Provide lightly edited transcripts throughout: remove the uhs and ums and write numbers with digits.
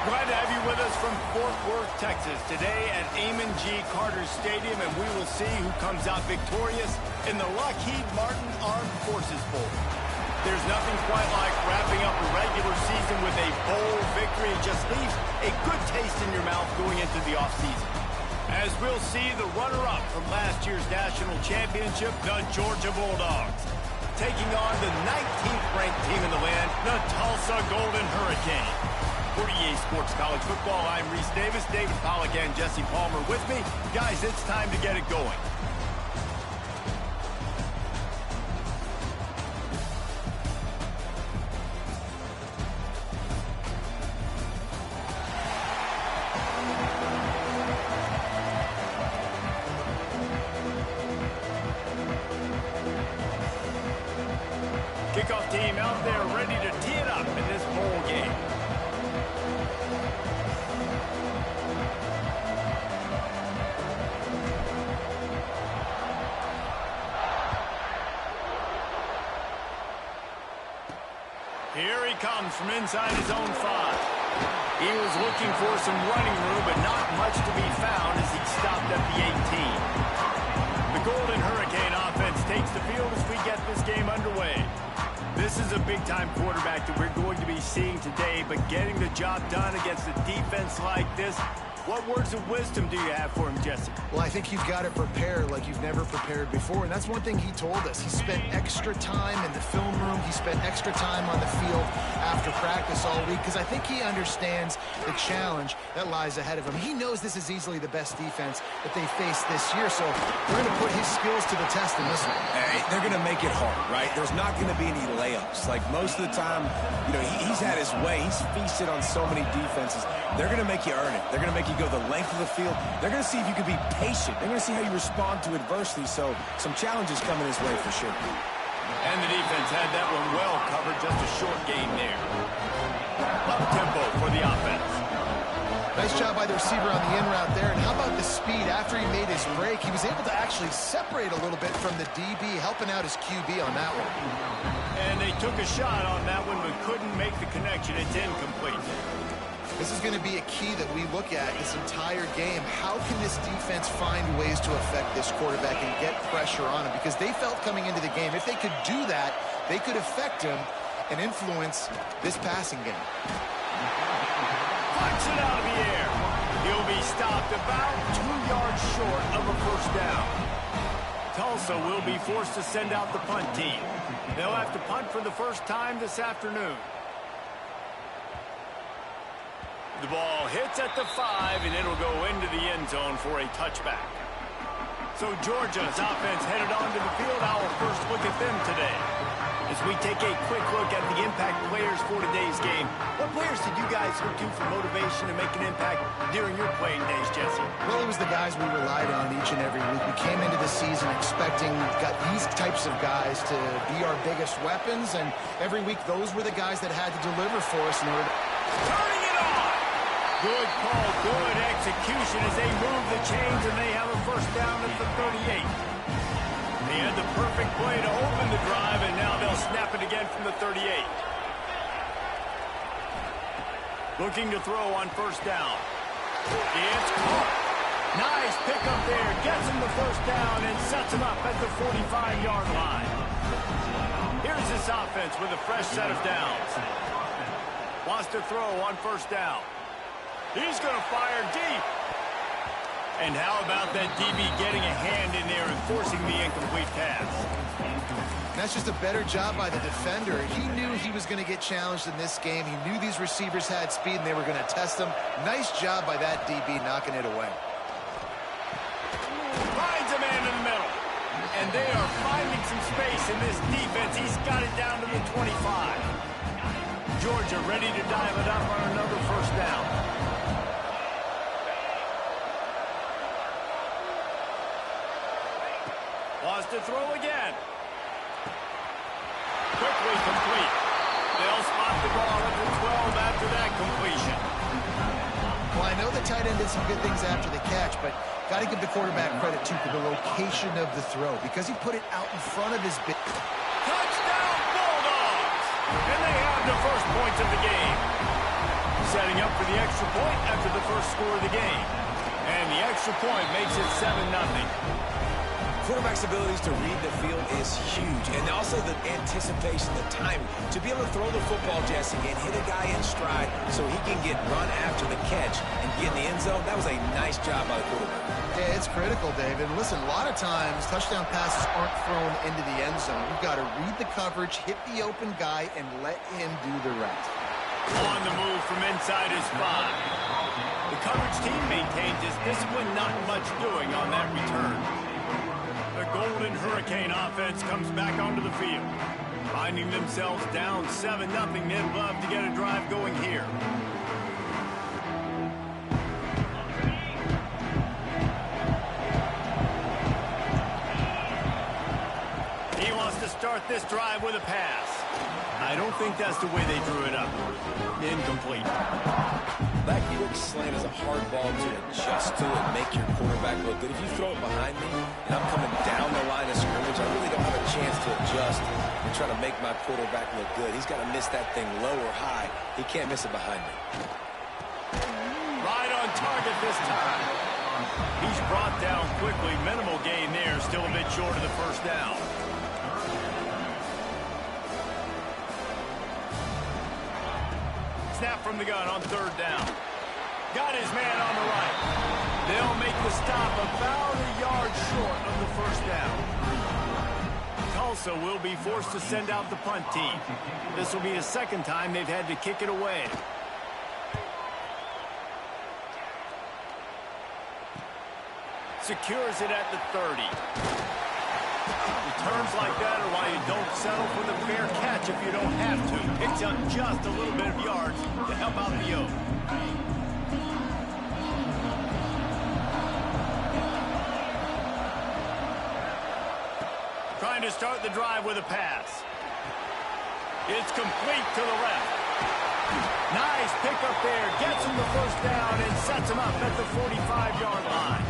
Glad to have you with us from Fort Worth, Texas, today at Amon G. Carter Stadium, and we will see who comes out victorious in the Lockheed Martin Armed Forces Bowl. There's nothing quite like wrapping up a regular season with a bowl victory. It just leaves a good taste in your mouth going into the offseason. As we'll see the runner-up from last year's national championship, the Georgia Bulldogs, taking on the 19th ranked team in the land, the Tulsa Golden Hurricane. For EA Sports College Football, I'm Reese Davis, David Pollack, and Jesse Palmer with me. Guys, it's time to get it going. Kickoff team out there ready to tee it up in this bowl game. Here he comes from inside his own 5. He was looking for some running room, but not much to be found as he stopped at the 18. The Golden Hurricane offense takes the field as we get this game underway. This is a big-time quarterback that we're going to be seeing today, but getting the job done against a defense like this, what words of wisdom do you have for him, Jesse? Well, I think you've got to prepare like you've never prepared before, and that's one thing he told us. He spent extra time in the film room. He spent extra time on the field after practice all week because I think he understands the challenge that lies ahead of him. He knows this is easily the best defense that they face this year, so they're going to put his skills to the test in this one. Hey, they're going to make it hard, right? There's not going to be any layups. Like most of the time, you know, he's had his way. He's feasted on so many defenses. They're going to make you earn it. They're going to make you go the length of the field. They're going to see if you can be patient. They're going to see how you respond to adversity. So some challenges coming his way for sure. And the defense had that one well covered. Just a short gain there. Up tempo for the offense. Nice job by the receiver on the in route there. And how about the speed? After he made his break, he was able to actually separate a little bit from the DB, helping out his QB on that one. And they took a shot on that one, but couldn't make the connection. It's incomplete. This is going to be a key that we look at this entire game. How can this defense find ways to affect this quarterback and get pressure on him? Because they felt coming into the game, if they could do that, they could affect him and influence this passing game. Flicks it out of the air. He'll be stopped about 2 yards short of a first down. Tulsa will be forced to send out the punt team. They'll have to punt for the first time this afternoon. The ball hits at the 5, and it'll go into the end zone for a touchback. So Georgia's offense headed onto the field. Our first look at them today. As we take a quick look at the impact players for today's game, what players did you guys look to for motivation to make an impact during your playing days, Jesse? Well, it was the guys we relied on each and every week. We came into the season expecting got these types of guys to be our biggest weapons, and every week those were the guys that had to deliver for us in order to... Turning it on! Good call, good execution as they move the chains, and they have a first down at the 38. They had the perfect play to open the drive, and now they'll snap it again from the 38. Looking to throw on first down. It's caught. Nice pickup there. Gets him the first down and sets him up at the 45-yard line. Here's this offense with a fresh set of downs. Wants to throw on first down. He's going to fire deep. And how about that DB getting a hand in there and forcing the incomplete pass? That's just a better job by the defender. He knew he was going to get challenged in this game. He knew these receivers had speed and they were going to test him. Nice job by that DB knocking it away. Finds a man in the middle. And they are finding some space in this defense. He's got it down to the 25. Georgia ready to dial it up on another first down. 2 wants to throw again. Quickly complete. They'll spot the ball at the 12 after that completion. Well, I know the tight end did some good things after the catch, but got to give the quarterback credit, too, for the location of the throw, because he put it out in front of his big... Touchdown, Bulldogs! And they have the first points of the game. Setting up for the extra point after the first score of the game. And the extra point makes it 7-0. Quarterback's abilities to read the field is huge, and also the anticipation, the timing. To be able to throw the football, Jesse, and hit a guy in stride so he can get run after the catch and get in the end zone, that was a nice job by the quarterback. Yeah, it's critical, David. Listen, a lot of times touchdown passes aren't thrown into the end zone. You've got to read the coverage, hit the open guy, and let him do the rest. On the move from inside his 5. The coverage team maintains his discipline, not much doing on that return. The Golden Hurricane offense comes back onto the field. Finding themselves down 7-0, they'd love to get a drive going here. He wants to start this drive with a pass. I don't think that's the way they drew it up. Incomplete. That quick slant is a hard ball to adjust to and make your quarterback look good. If you throw it behind me and I'm coming down the line of scrimmage, I really don't have a chance to adjust and try to make my quarterback look good. He's got to miss that thing low or high. He can't miss it behind me. Right on target this time. He's brought down quickly. Minimal gain there. Still a bit short of the first down. Snap from the gun on 3rd down. Got his man on the right. They'll make the stop about a yard short of the first down. Tulsa will be forced to send out the punt team. This will be the second time they've had to kick it away. Secures it at the 30. Returns like that are why you don't settle for the fair catch if you don't have to. Picks up just a little bit of yards to help out the O. Trying to start the drive with a pass. It's complete to the left. Nice pickup there. Gets him the first down and sets him up at the 45-yard line.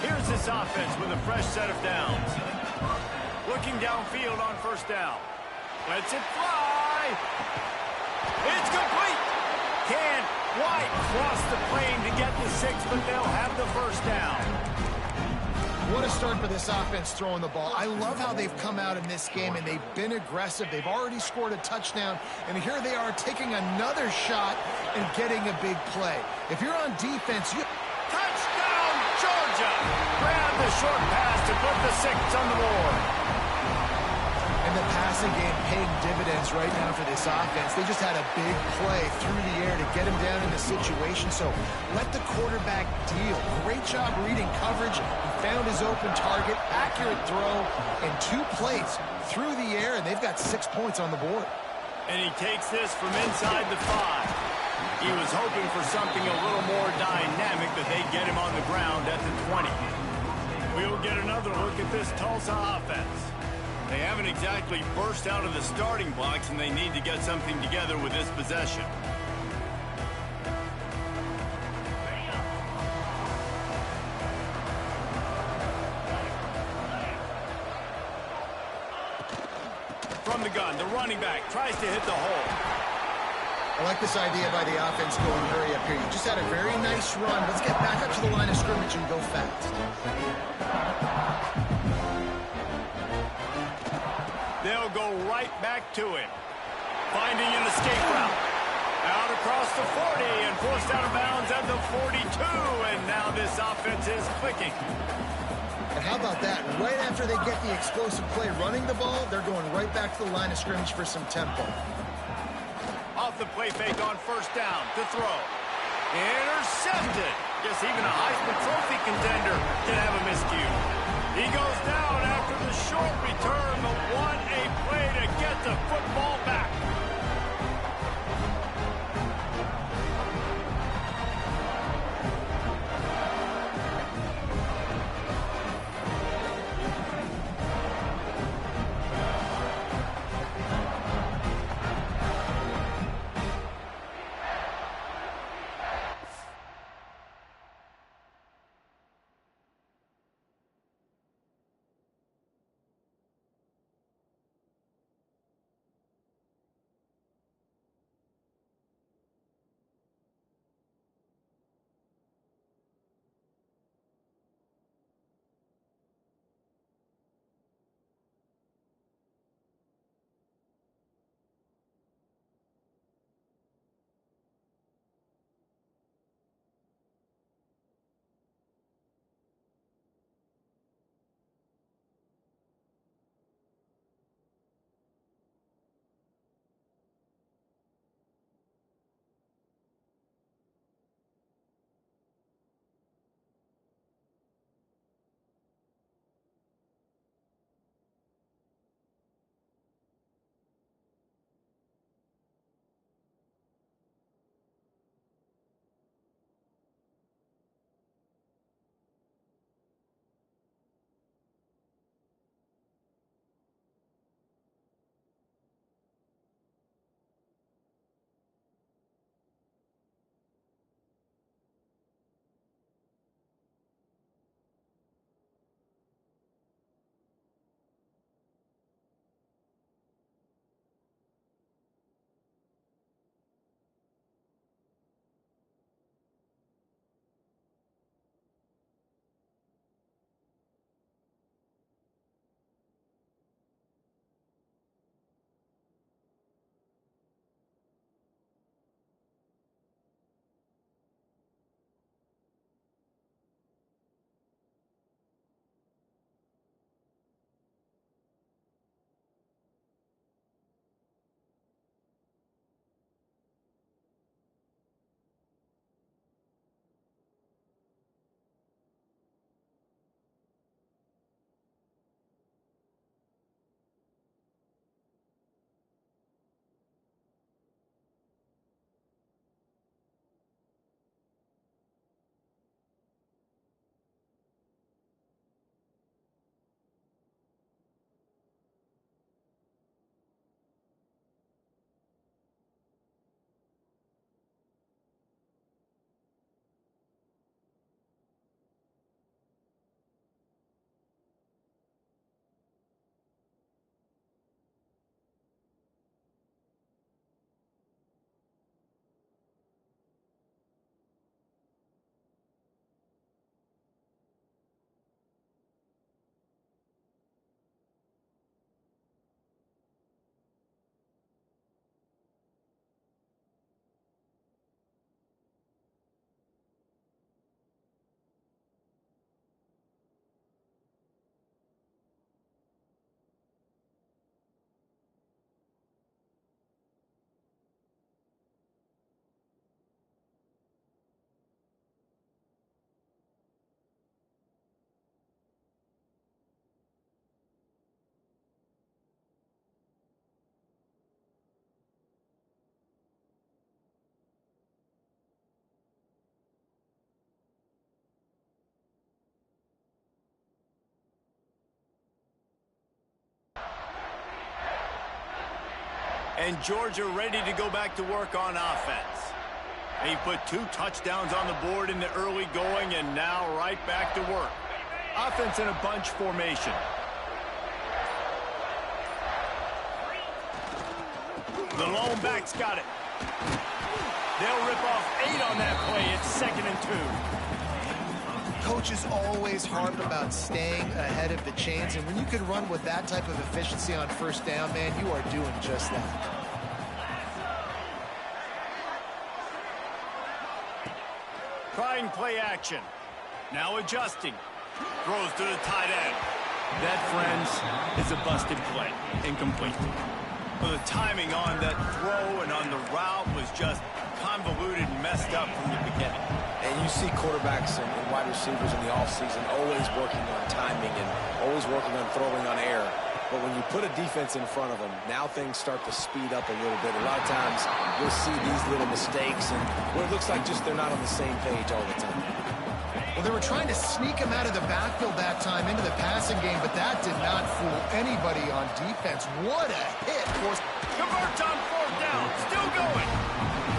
Here's this offense with a fresh set of downs. Looking downfield on first down. Lets it fly. It's complete. Can't quite cross the plane to get the 6, but they'll have the first down. What a start for this offense throwing the ball. I love how they've come out in this game, and they've been aggressive. They've already scored a touchdown, and here they are taking another shot and getting a big play. If you're on defense, you... Touchdown, Georgia! Grab the short pass to put the 6 on the board. And the passing game paying dividends right now for this offense. They just had a big play through the air to get him down in the situation. So let the quarterback deal. Great job reading coverage. He found his open target, accurate throw, and 2 plays through the air, and they've got 6 points on the board. And he takes this from inside the 5. He was hoping for something a little more dynamic, but they get him on the ground at the 20. We'll get another look at this Tulsa offense. They haven't exactly burst out of the starting blocks, and they need to get something together with this possession. From the gun, the running back tries to hit the hole. I like this idea by the offense going hurry up here. You just had a very nice run. Let's get back up to the line of scrimmage and go fast. They'll go right back to him. Finding an escape route. Out across the 40 and forced out of bounds at the 42. And now this offense is clicking. And how about that? Right after they get the explosive play running the ball, they're going right back to the line of scrimmage for some tempo. Off the play fake on first down to throw. Intercepted. Guess even a Heisman Trophy contender can have a miscue. He goes down after the short return, but what a play to get the football back. And Georgia ready to go back to work on offense. They put 2 touchdowns on the board in the early going, and now right back to work. Offense in a bunch formation. The lone back's got it. They'll rip off 8 on that play. It's 2nd and 2. Coaches always harp about staying ahead of the chains, and when you can run with that type of efficiency on first down, man, you are doing just that. Trying play action. Now adjusting. Throws to the tight end. That, friends, is a busted play. Incomplete. Well, the timing on that throw and on the route was just convoluted and messed up from the beginning. And you see quarterbacks and wide receivers in the offseason always working on timing and always working on throwing on air. But when you put a defense in front of them, now things start to speed up a little bit. A lot of times you'll see these little mistakes and where it looks like just they're not on the same page all the time. Well, they were trying to sneak him out of the backfield that time into the passing game, but that did not fool anybody on defense. What a hit. Converts on 4th down. Still going.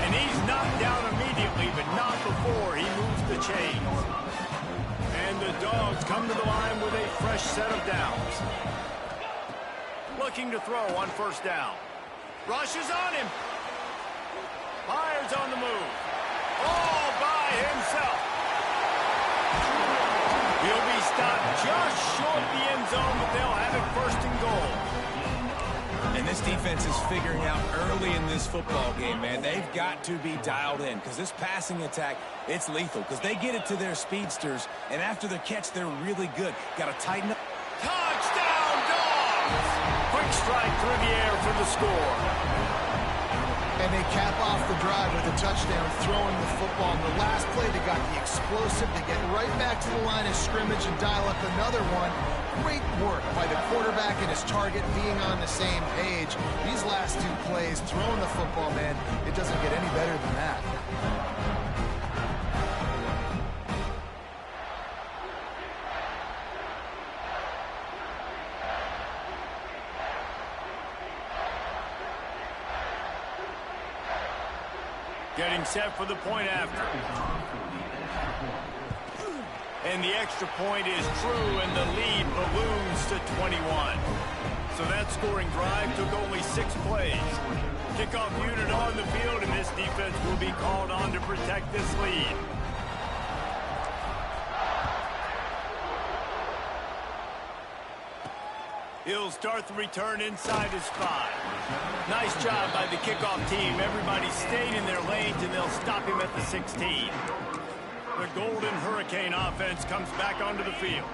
And he's knocked down immediately, but not before he moves the chains. And the Dogs come to the line with a fresh set of downs. Looking to throw on 1st down. Rushes on him. Fires on the move. All by himself. He'll be stopped just short the end zone, but they'll have it 1st and goal. And this defense is figuring out early in this football game, man. They've got to be dialed in because this passing attack, it's lethal because they get it to their speedsters, and after the catch, they're really good. Got to tighten up. Touchdown, Dogs! Quick strike through the air for the score. And they cap off the drive with a touchdown, throwing the football. In the last play, they got the explosive to get right back to the line of scrimmage and dial up another one. Great work by the quarterback and his target being on the same page. These last 2 plays, throwing the football, man, it doesn't get any better than that. Getting set for the point after. And the extra point is true, and the lead balloons to 21. So that scoring drive took only 6 plays. Kickoff unit on the field, and this defense will be called on to protect this lead. He'll start the return inside his 5. Nice job by the kickoff team. Everybody stayed in their lanes, and they'll stop him at the 16. The Golden Hurricane offense comes back onto the field.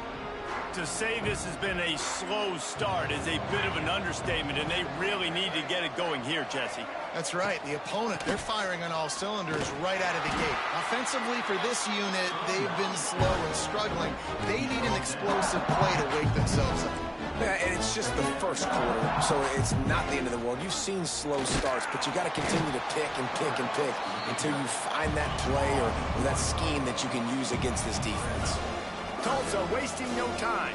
To say this has been a slow start is a bit of an understatement, and they really need to get it going here, Jesse. That's right. The opponent, they're firing on all cylinders right out of the gate. Offensively, for this unit, they've been slow and struggling. They need an explosive play to wake themselves up. Yeah, and it's just the first quarter, so it's not the end of the world. You've seen slow starts, but you got to continue to pick and pick and pick until you find that play or that scheme that you can use against this defense. Tulsa wasting no time.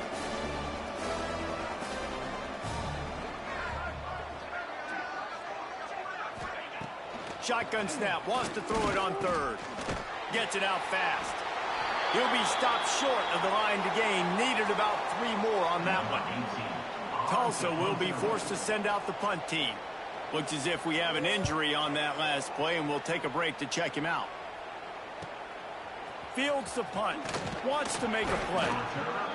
Shotgun snap, wants to throw it on 3rd. Gets it out fast. He'll be stopped short of the line to gain. Needed about 3 more on that one. Tulsa will be forced to send out the punt team. Looks as if we have an injury on that last play, and we'll take a break to check him out. Fields the punt. Wants to make a play.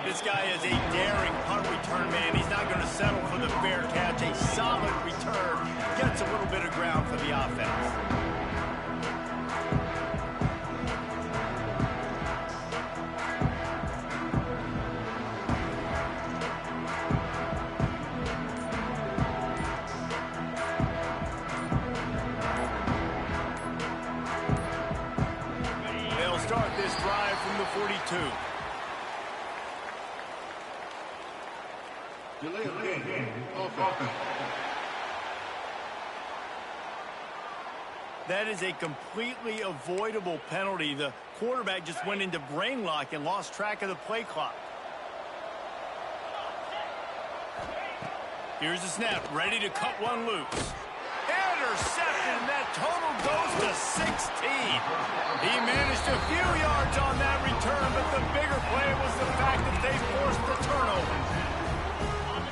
This guy is a daring punt return man. He's not going to settle for the fair catch. A solid return. Gets a little bit of ground for the offense. Start this drive from the 42. Delay of game. Offense. That is a completely avoidable penalty. The quarterback just went into brain lock and lost track of the play clock. Here's the snap, ready to cut one loose. intercepted, and that total goes to 16. He managed a few yards on that return, but the bigger play was the fact that they forced the turnover.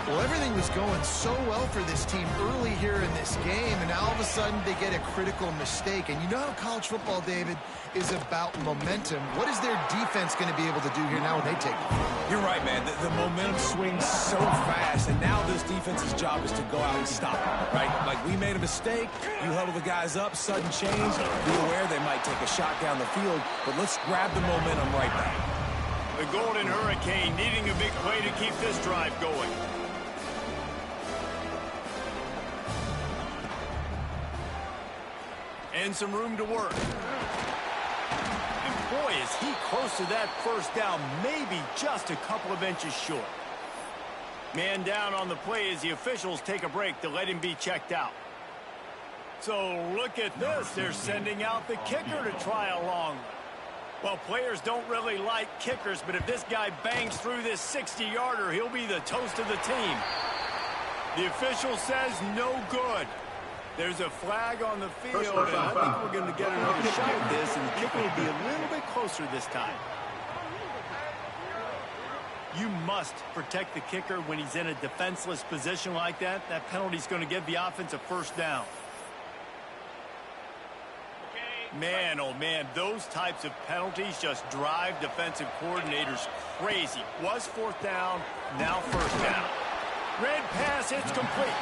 Well, everything was going so well for this team early here in this game, and now all of a sudden they get a critical mistake. And you know how college football, David, is about momentum. What is their defense going to be able to do here now when they take it? You're right, man. The momentum swings so fast, and now this defense's job is to go out and stop it, right? Like, we made a mistake, you huddle the guys up, sudden change, be aware they might take a shot down the field, but let's grab the momentum right back. The Golden Hurricane needing a big play to keep this drive going. And some room to work. And boy, is he close to that first down, maybe just a couple of inches short. Man down on the play as the officials take a break to let him be checked out. So look at this. They're sending out the kicker to try a long one. Well, players don't really like kickers, but if this guy bangs through this 60-yarder, he'll be the toast of the team. The official says no good. There's a flag on the field, and I think we're going to get another shot at this, and the kicker will be a little bit closer this time. You must protect the kicker when he's in a defenseless position like that. That penalty's going to give the offense a first down. Man, oh man, those types of penalties just drive defensive coordinators crazy. Was fourth down, now first down. Red pass, it's complete.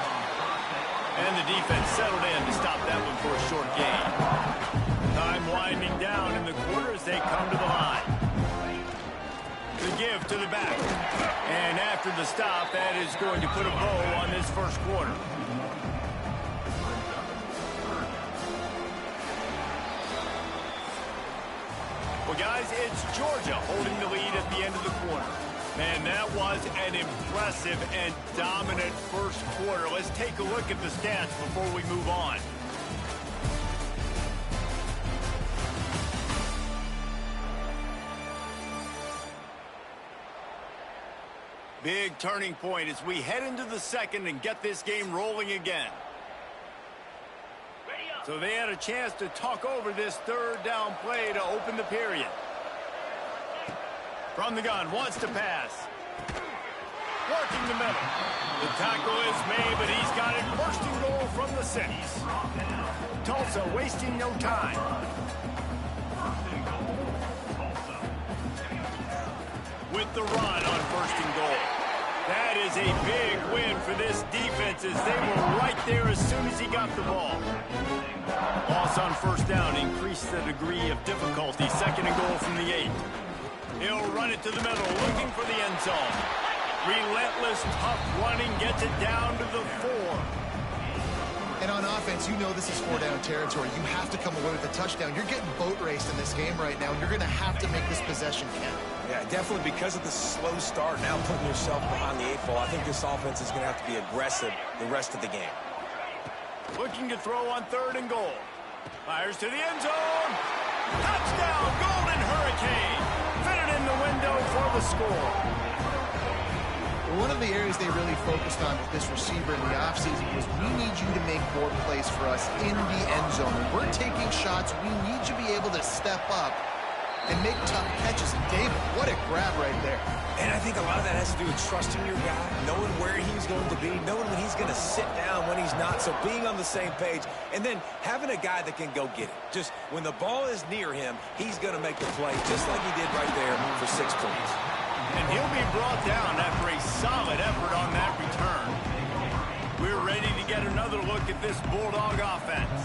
And the defense settled in to stop that one for a short gain. Time winding down in the quarter as they come to the line. The give to the back. And after the stop, that is going to put a bow on this first quarter. Well, guys, it's Georgia holding the lead at the end of the quarter. Man, that was an impressive and dominant first quarter. Let's take a look at the stats before we move on. Big turning point as we head into the second and get this game rolling again. So they had a chance to talk over this third down play to open the period. From the gun, wants to pass. Working the middle. The tackle is made, but he's got it first and goal from the 6. Tulsa wasting no time. With the run on first and goal. That is a big win for this defense as they were right there as soon as he got the ball. Loss on first down increased the degree of difficulty. Second and goal from the 8. He'll run it to the middle, looking for the end zone. Relentless, tough running, gets it down to the 4. And on offense, you know this is 4-down territory. You have to come away with a touchdown. You're getting boat raced in this game right now, and you're going to have to make this possession count. Yeah, definitely because of the slow start, now putting yourself behind the 8 ball. I think this offense is going to have to be aggressive the rest of the game. Looking to throw on third and goal. Fires to the end zone. Touchdown, Golden Hurricane. Fitted in the window for the score. One of the areas they really focused on with this receiver in the offseason was we need you to make more plays for us in the end zone. When we're taking shots, we need you to be able to step up and make tough catches. And David, what a grab right there. And I think a lot of that has to do with trusting your guy, knowing where he's going to be, knowing when he's going to sit down, when he's not, so being on the same page, and then having a guy that can go get it. Just when the ball is near him, he's going to make the play, just like he did right there for 6 points. And he'll be brought down after a solid effort on that return. We're ready to get another look at this Bulldog offense.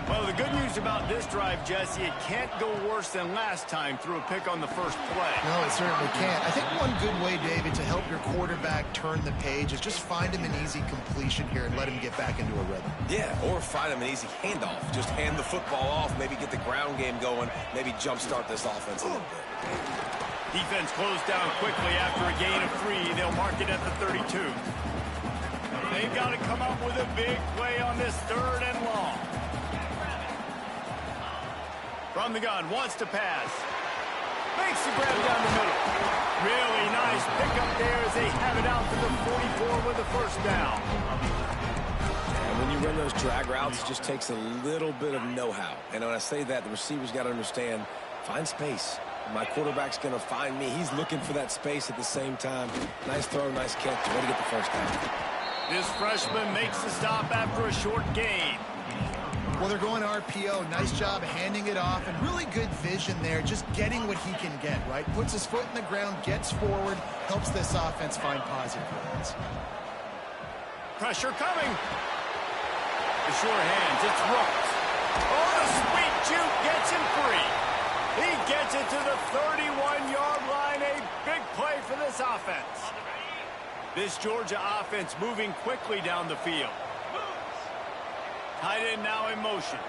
Well, the good news about this drive, Jesse, it can't go worse than last time through a pick on the first play. No, it certainly can't. I think one good way, David, to help your quarterback turn the page is just find him an easy completion here and let him get back into a rhythm. Yeah, or find him an easy handoff. Just hand the football off, maybe get the ground game going, maybe jumpstart this offense a little bit. Defense closed down quickly after a gain of 3. They'll mark it at the 32. They've got to come up with a big play on this third and long. From the gun, wants to pass. Makes the grab down the middle. Really nice pickup there as they have it out to the 44 with the first down. And when you run those drag routes, it just takes a little bit of know-how. And when I say that, the receiver's got to understand, find space. My quarterback's going to find me. He's looking for that space at the same time. Nice throw, nice catch. Way to get the first down. This freshman makes the stop after a short gain. Well, they're going RPO. Nice job handing it off, and really good vision there, just getting what he can get, right? Puts his foot in the ground, gets forward, helps this offense find positive yards. Pressure coming. The sure hands, it's Rooks. Oh, the sweet juke gets him free. He gets it to the 31-yard line. A big play for this offense. This Georgia offense moving quickly down the field. Tight end now in motion.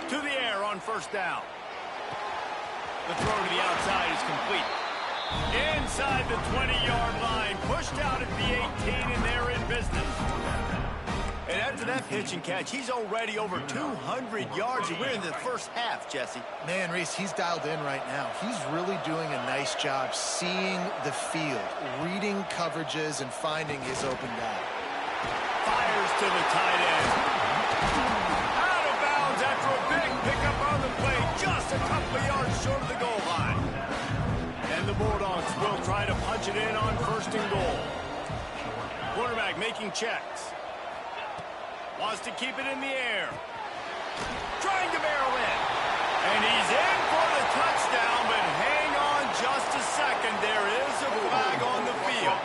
To the air on first down. The throw to the outside is complete. Inside the 20-yard line. Pushed out at the 18, and they're in business. And after that pitch and catch, he's already over 200 yards, and we're in the first half, Jesse. Man, Reese, he's dialed in right now. He's really doing a nice job seeing the field, reading coverages, and finding his open guy. Fires to the tight end. Out of bounds after a big pickup on the play, just a couple of yards short of the goal line. And the Bulldogs will try to punch it in on first and goal. Quarterback making checks. Wants to keep it in the air. Trying to barrel in. And he's in for the touchdown, but hang on just a second. There is a flag on the field.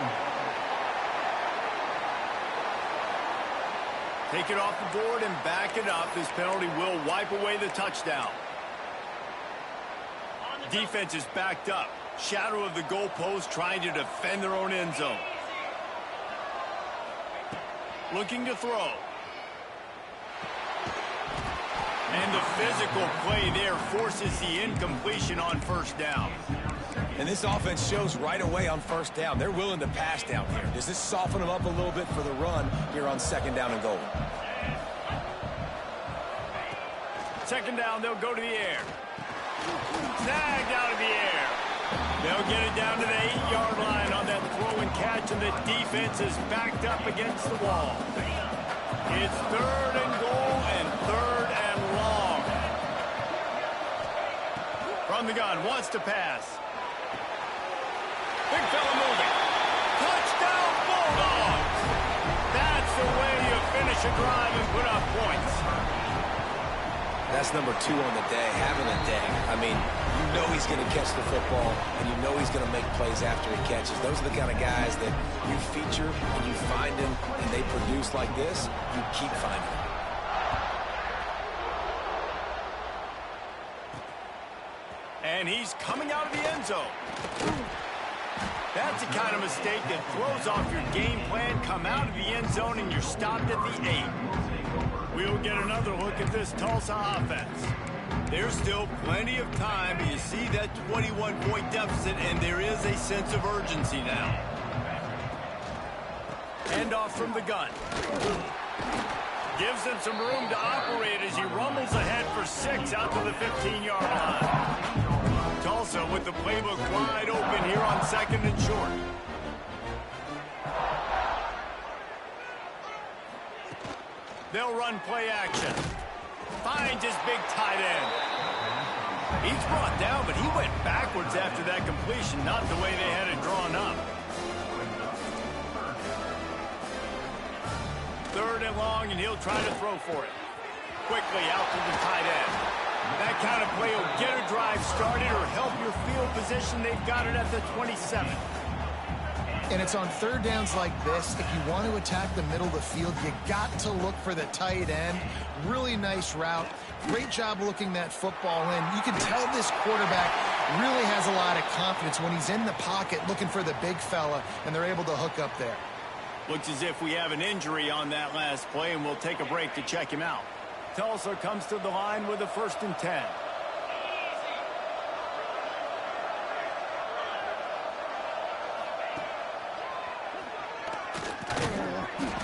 Take it off the board and back it up. This penalty will wipe away the touchdown. Defense is backed up. Shadow of the goalpost, trying to defend their own end zone. Looking to throw. And the physical play there forces the incompletion on first down. And this offense shows right away on first down. They're willing to pass down here. Does this soften them up a little bit for the run here on second down and goal? Second down, they'll go to the air. Snagged out of the air. They'll get it down to the 8-yard line on that throw and catch, and the defense is backed up against the wall. It's third and goal and third and long. From the gun, wants to pass. Big fella moving. Touchdown Bulldogs! That's the way you finish a drive and put up points. That's number 2 on the day, having a day. I mean, you know he's going to catch the football, and you know he's going to make plays after he catches. Those are the kind of guys that you feature and you find them, and they produce like this, you keep finding them. And he's coming out of the end zone. That's the kind of mistake that throws off your game plan. Come out of the end zone and you're stopped at the 8. We'll get another look at this Tulsa offense. There's still plenty of time. You see that 21-point deficit, and there is a sense of urgency now. Handoff from the gun. Gives him some room to operate as he rumbles ahead for 6 out to the 15-yard line. Tulsa with the playbook wide open here on second and short. They'll run play action. Finds his big tight end. He's brought down, but he went backwards after that completion, not the way they had it drawn up. Third and long, and he'll try to throw for it. Quickly out to the tight end. That kind of play will get a drive started or help your field position. They've got it at the 27. And it's on third downs like this, if you want to attack the middle of the field, you got to look for the tight end. Really nice route. Great job looking that football in. You can tell this quarterback really has a lot of confidence when he's in the pocket looking for the big fella, and they're able to hook up there. Looks as if we have an injury on that last play, and we'll take a break to check him out. Tulsa comes to the line with a 1st and 10.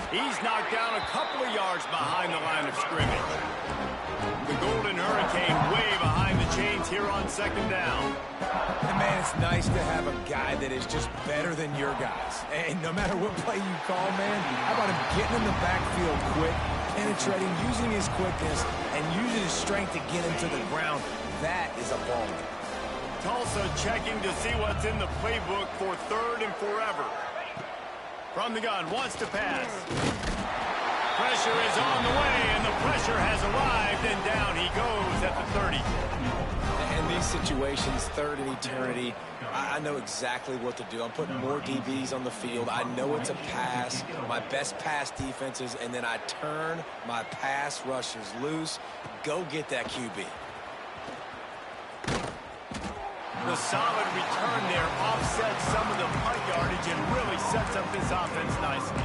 He's knocked down a couple of yards behind the line of scrimmage. The Golden Hurricane way behind untying the chains here on second down. And man, it's nice to have a guy that is just better than your guys. And no matter what play you call, man, how about him getting in the backfield quick, penetrating, using his quickness, and using his strength to get him to the ground. That is a ball. Tulsa checking to see what's in the playbook for third and forever. From the gun, wants to pass. Pressure is on the way, and the pressure has arrived, and down he goes at the 30. In these situations, third and eternity, I know exactly what to do. I'm putting more DBs on the field. I know it's a pass, my best pass defenses, and then I turn my pass rushers loose. Go get that QB. The solid return there offsets some of the punt yardage and really sets up this offense nicely.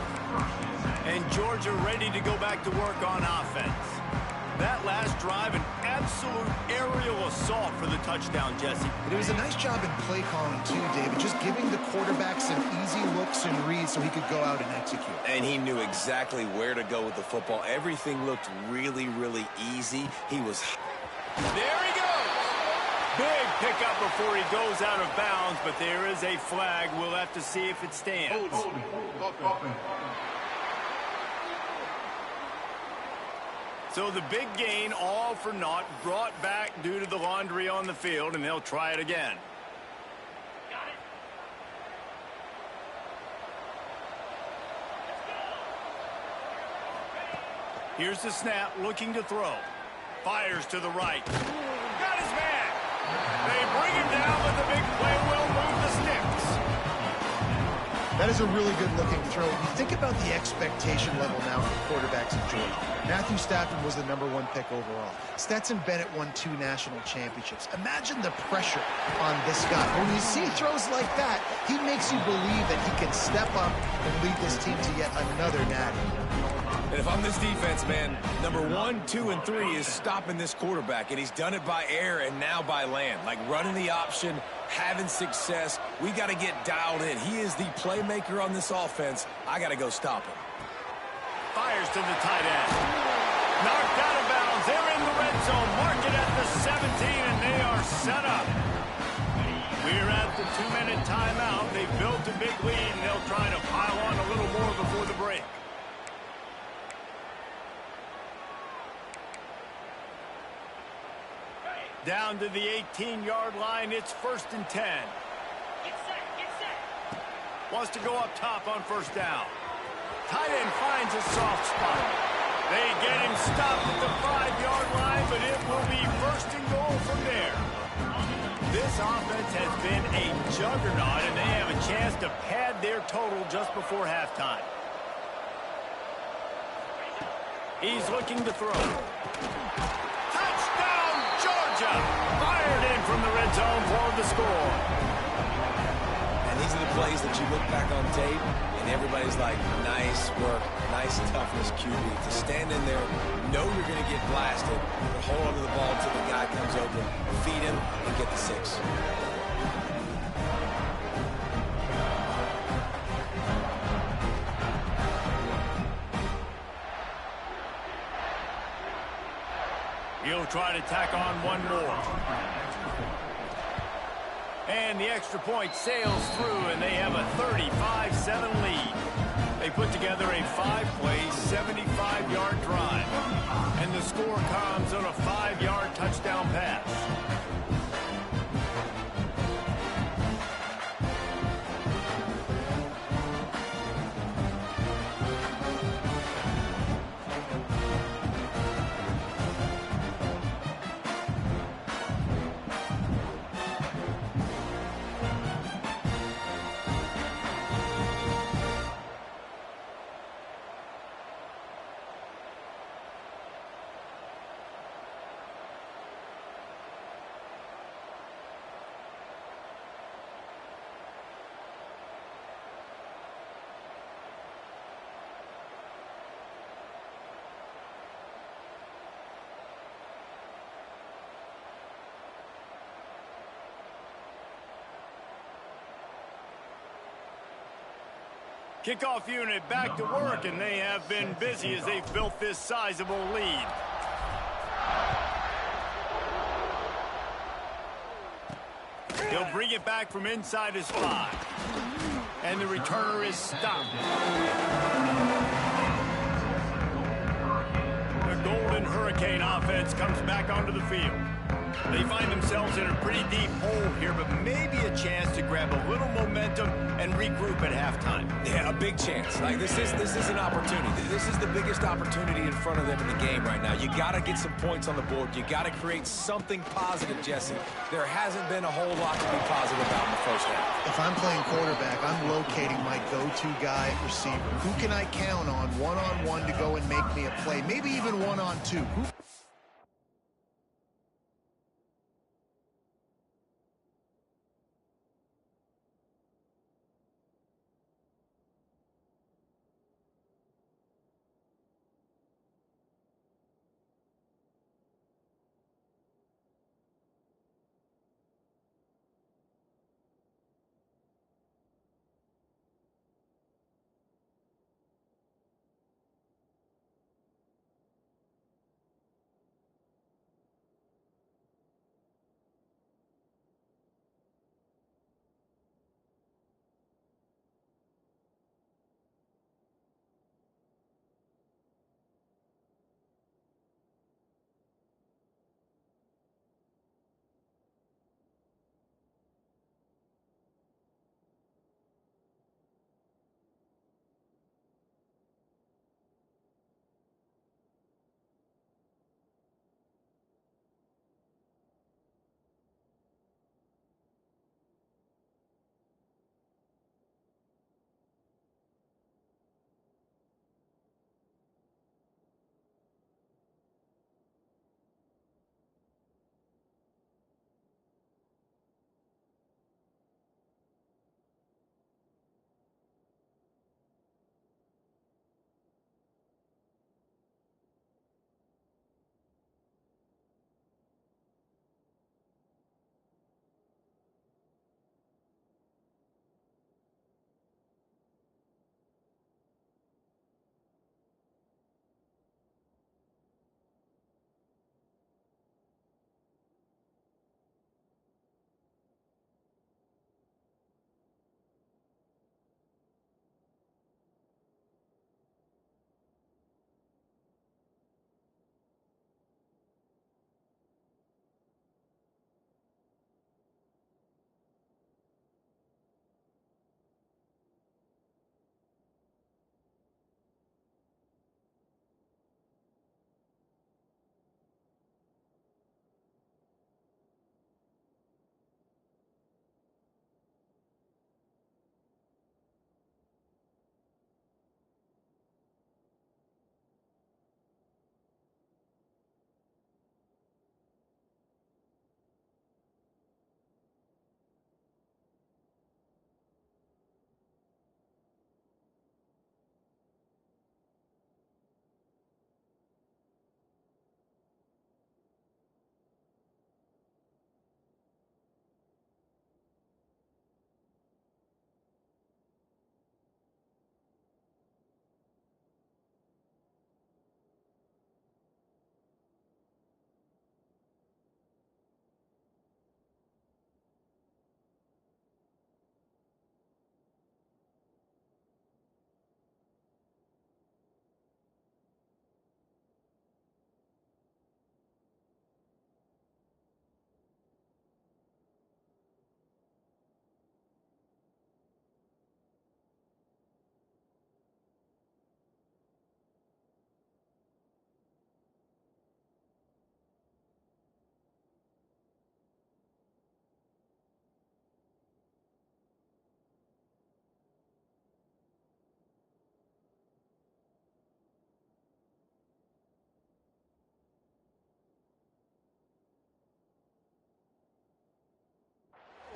And Georgia ready to go back to work on offense. That last drive, an absolute aerial assault for the touchdown, Jesse. It was a nice job in play calling too, David, just giving the quarterback some easy looks and reads so he could go out and execute. And he knew exactly where to go with the football. Everything looked really, really easy. He was... There he goes! Big pickup before he goes out of bounds, but there is a flag. We'll have to see if it stands. Offense. So the big gain, all for naught, brought back due to the laundry on the field, and they'll try it again. Here's the snap, looking to throw. Fires to the right. Got his man. They bring him down, but the big play will move the sticks. That is a really good-looking throw. You think about the expectation level now for quarterbacks in Georgia. Matthew Stafford was the #1 pick overall. Stetson Bennett won 2 national championships. Imagine the pressure on this guy. When you see throws like that, he makes you believe that he can step up and lead this team to yet another natty. And if I'm this defense, man, #1, 2, and 3 is stopping this quarterback. And he's done it by air and now by land. Like running the option, having success. We got to get dialed in. He is the playmaker on this offense. I got to go stop him. Fires to the tight end. Knocked out of bounds. They're in the red zone. Mark it at the 17, and they are set up. We're at the 2-minute timeout. They've built a big lead, and they'll try to pile on a little more before the break. Down to the 18-yard line. It's 1st and 10. Get set. Wants to go up top on first down. Tight end finds a soft spot. They get him stopped at the 5-yard line, but it will be 1st and goal from there. This offense has been a juggernaut, and they have a chance to pad their total just before halftime. He's looking to throw. Touchdown, Georgia! Fired in from the red zone for the score. And these are the plays that you look back on tape, and everybody's like, nice work, nice toughness, QB. To stand in there, know you're going to get blasted, but hold on to the ball until the guy comes open, feed him, and get the 6. He'll try to tack on one more. And the extra point sails through, and they have a 35-7 lead. They put together a 5-play, 75-yard drive. And the score comes on a 5-yard touchdown pass. Kickoff unit back to work, and they have been busy as they've built this sizable lead. He'll bring it back from inside his 5. And the returner is stopped. The Golden Hurricane offense comes back onto the field. They find themselves in a pretty deep hole here, but maybe a chance to grab a little momentum and regroup at halftime. Yeah, a big chance. Like this is an opportunity. This is the biggest opportunity in front of them in the game right now. You got to get some points on the board. You got to create something positive, Jesse. There hasn't been a whole lot to be positive about in the first half. If I'm playing quarterback, I'm locating my go-to guy at receiver. Who can I count on one-on-one to go and make me a play? Maybe even one-on-two.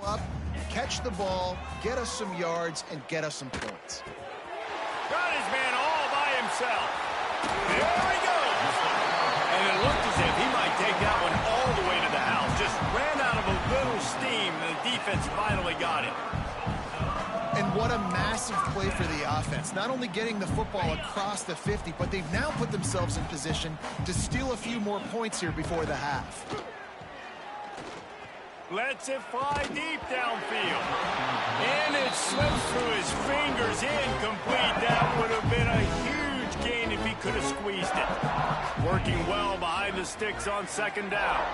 Up, catch the ball, get us some yards, and get us some points. Got his man all by himself. There he goes. And it looked as if he might take that one all the way to the house. Just ran out of a little steam, and the defense finally got it. And what a massive play for the offense. Not only getting the football across the 50, but they've now put themselves in position to steal a few more points here before the half. Lets it fly deep downfield. And it slips through his fingers, incomplete. That would have been a huge gain if he could have squeezed it. Working well behind the sticks on second down.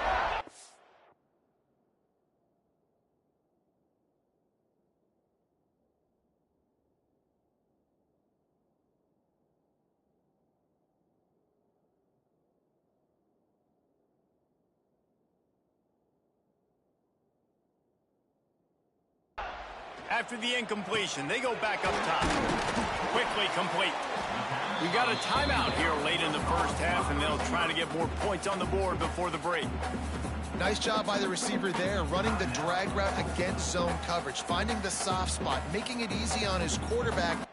After the incompletion, they go back up top. Quickly complete. We got a timeout here late in the first half, and they'll try to get more points on the board before the break. Nice job by the receiver there, running the drag route against zone coverage, finding the soft spot, making it easy on his quarterback.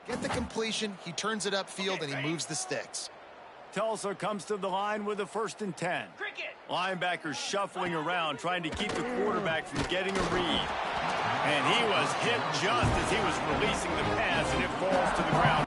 Get the completion, he turns it upfield, and he moves the sticks. Tulsa comes to the line with a 1st and 10. Linebackers shuffling around, trying to keep the quarterback from getting a read. And he was hit just as he was releasing the pass, and it falls to the ground.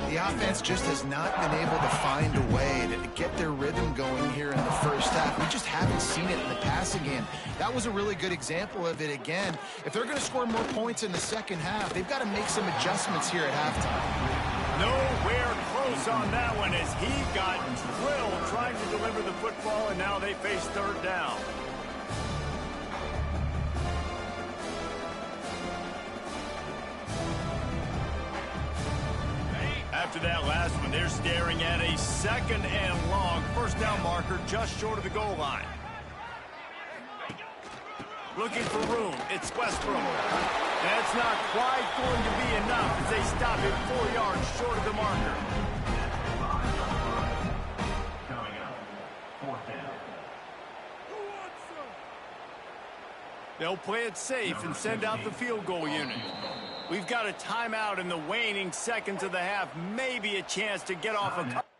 The offense just has not been able to find a way to get their rhythm going here in the first half. We just haven't seen it in the passing game. That was a really good example of it again. If they're going to score more points in the second half, they've got to make some adjustments here at halftime. Nowhere close on that one as he got drilled trying to deliver the football, and now they face 3rd down. after that last one. They're staring at a 2nd and long. First down marker just short of the goal line. Looking for room. It's Westbrook. That's not quite going to be enough as they stop it 4 yards short of the marker. Coming up, 4th down. They'll play it safe and send out the field goal unit. We've got a timeout in the waning seconds of the half. Maybe a chance to get off a couple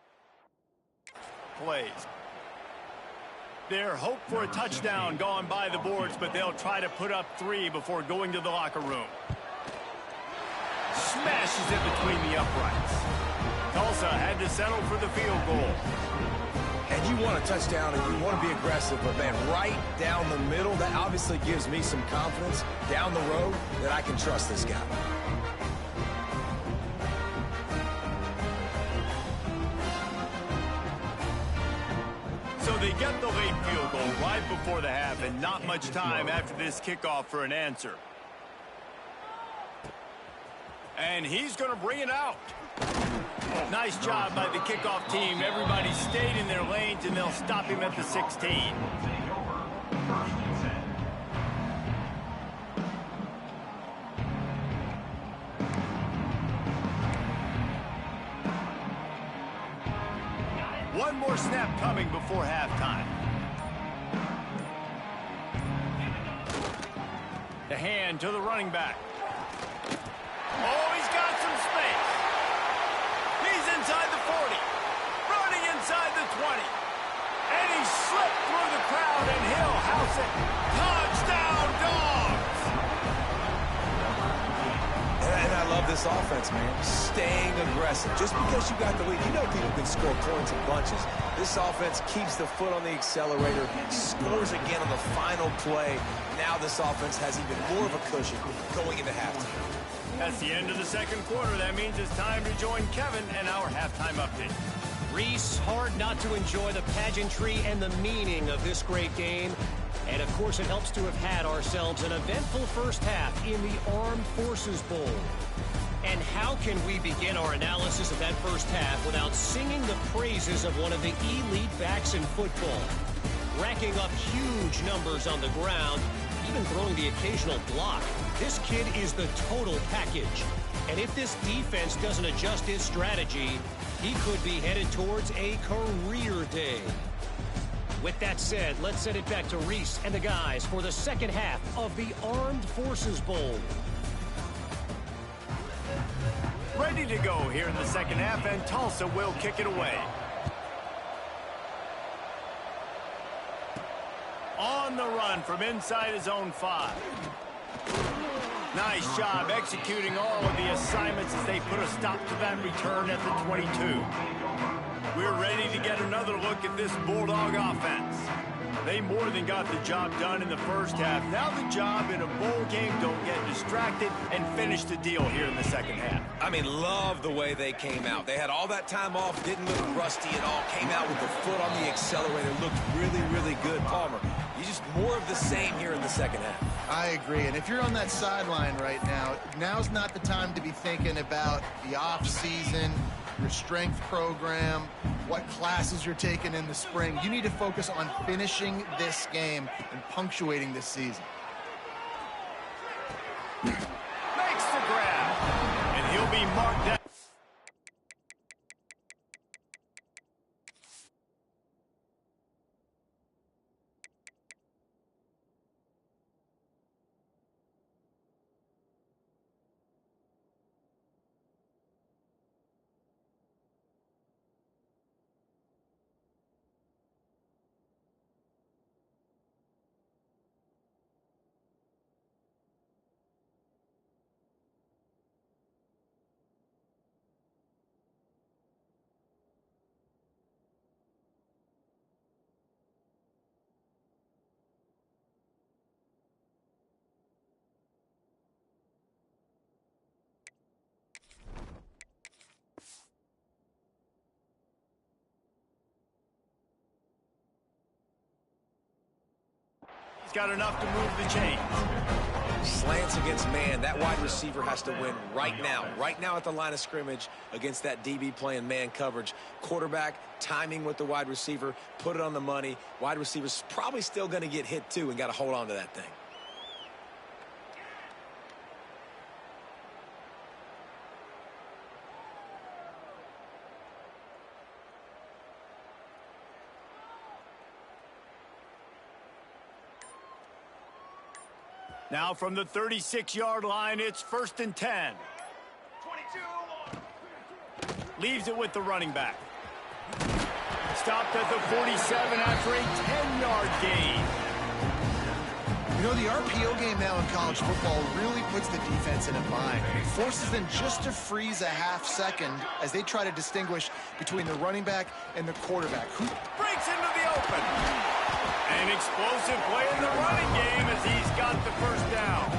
plays. Their hope for a touchdown gone by the boards, but they'll try to put up 3 before going to the locker room. Smashes it between the uprights. Tulsa had to settle for the field goal. And you want a touchdown and you want to be aggressive, but man, right down the middle, that obviously gives me some confidence down the road that I can trust this guy. So they get the late field goal right before the half, and not much time after this kickoff for an answer. And he's going to bring it out. Nice job by the kickoff team. Everybody stayed in their lanes, and they'll stop him at the 16. One more snap coming before halftime. The hand to the running back. Oh, he's got some space. He's inside the 40. Running inside the 20. And he slipped through the crowd, and he'll house it. Touchdown, Dogs! And I love this offense, man. Staying aggressive. Just because you got the lead, you know people can score points in bunches. This offense keeps the foot on the accelerator, scores again on the final play. Now this offense has even more of a cushion going into halftime. That's the end of the second quarter. That means it's time to join Kevin and our halftime update. Reese, hard not to enjoy the pageantry and the meaning of this great game. And, of course, it helps to have had ourselves an eventful first half in the Armed Forces Bowl. And how can we begin our analysis of that first half without singing the praises of one of the elite backs in football? Racking up huge numbers on the ground, even throwing the occasional block. This kid is the total package. And if this defense doesn't adjust his strategy, he could be headed towards a career day. With that said, let's send it back to Reese and the guys for the second half of the Armed Forces Bowl. Ready to go here in the second half, and Tulsa will kick it away. On the run from inside his own 5. Nice job executing all of the assignments as they put a stop to that return at the 22. We're ready to get another look at this Bulldog offense. They more than got the job done in the first half. Now the job in a bowl game, don't get distracted and finish the deal here in the second half. I mean, love the way they came out. They had all that time off, didn't look rusty at all, came out with the foot on the accelerator, looked really, really good. Palmer, you just more of the same here in the second half. I agree. And if you're on that sideline right now, now's not the time to be thinking about the off season, your strength program, what classes you're taking in the spring. You need to focus on finishing this game and punctuating this season. Makes the grab, and he'll be marked down. He's got enough to move the chains. Slants against man. That wide receiver has to win right now. Right now at the line of scrimmage against that DB playing man coverage. Quarterback, timing with the wide receiver, put it on the money. Wide receiver's probably still going to get hit too and got to hold on to that thing. Now from the 36-yard line, it's 1st and 10. 22. Leaves it with the running back. Stopped at the 47 after a 10-yard gain. You know, the RPO game now in college football really puts the defense in a bind. It forces them just to freeze a half second as they try to distinguish between the running back and the quarterback. Who Breaks into the open. An explosive play in the running game as he's got the first down.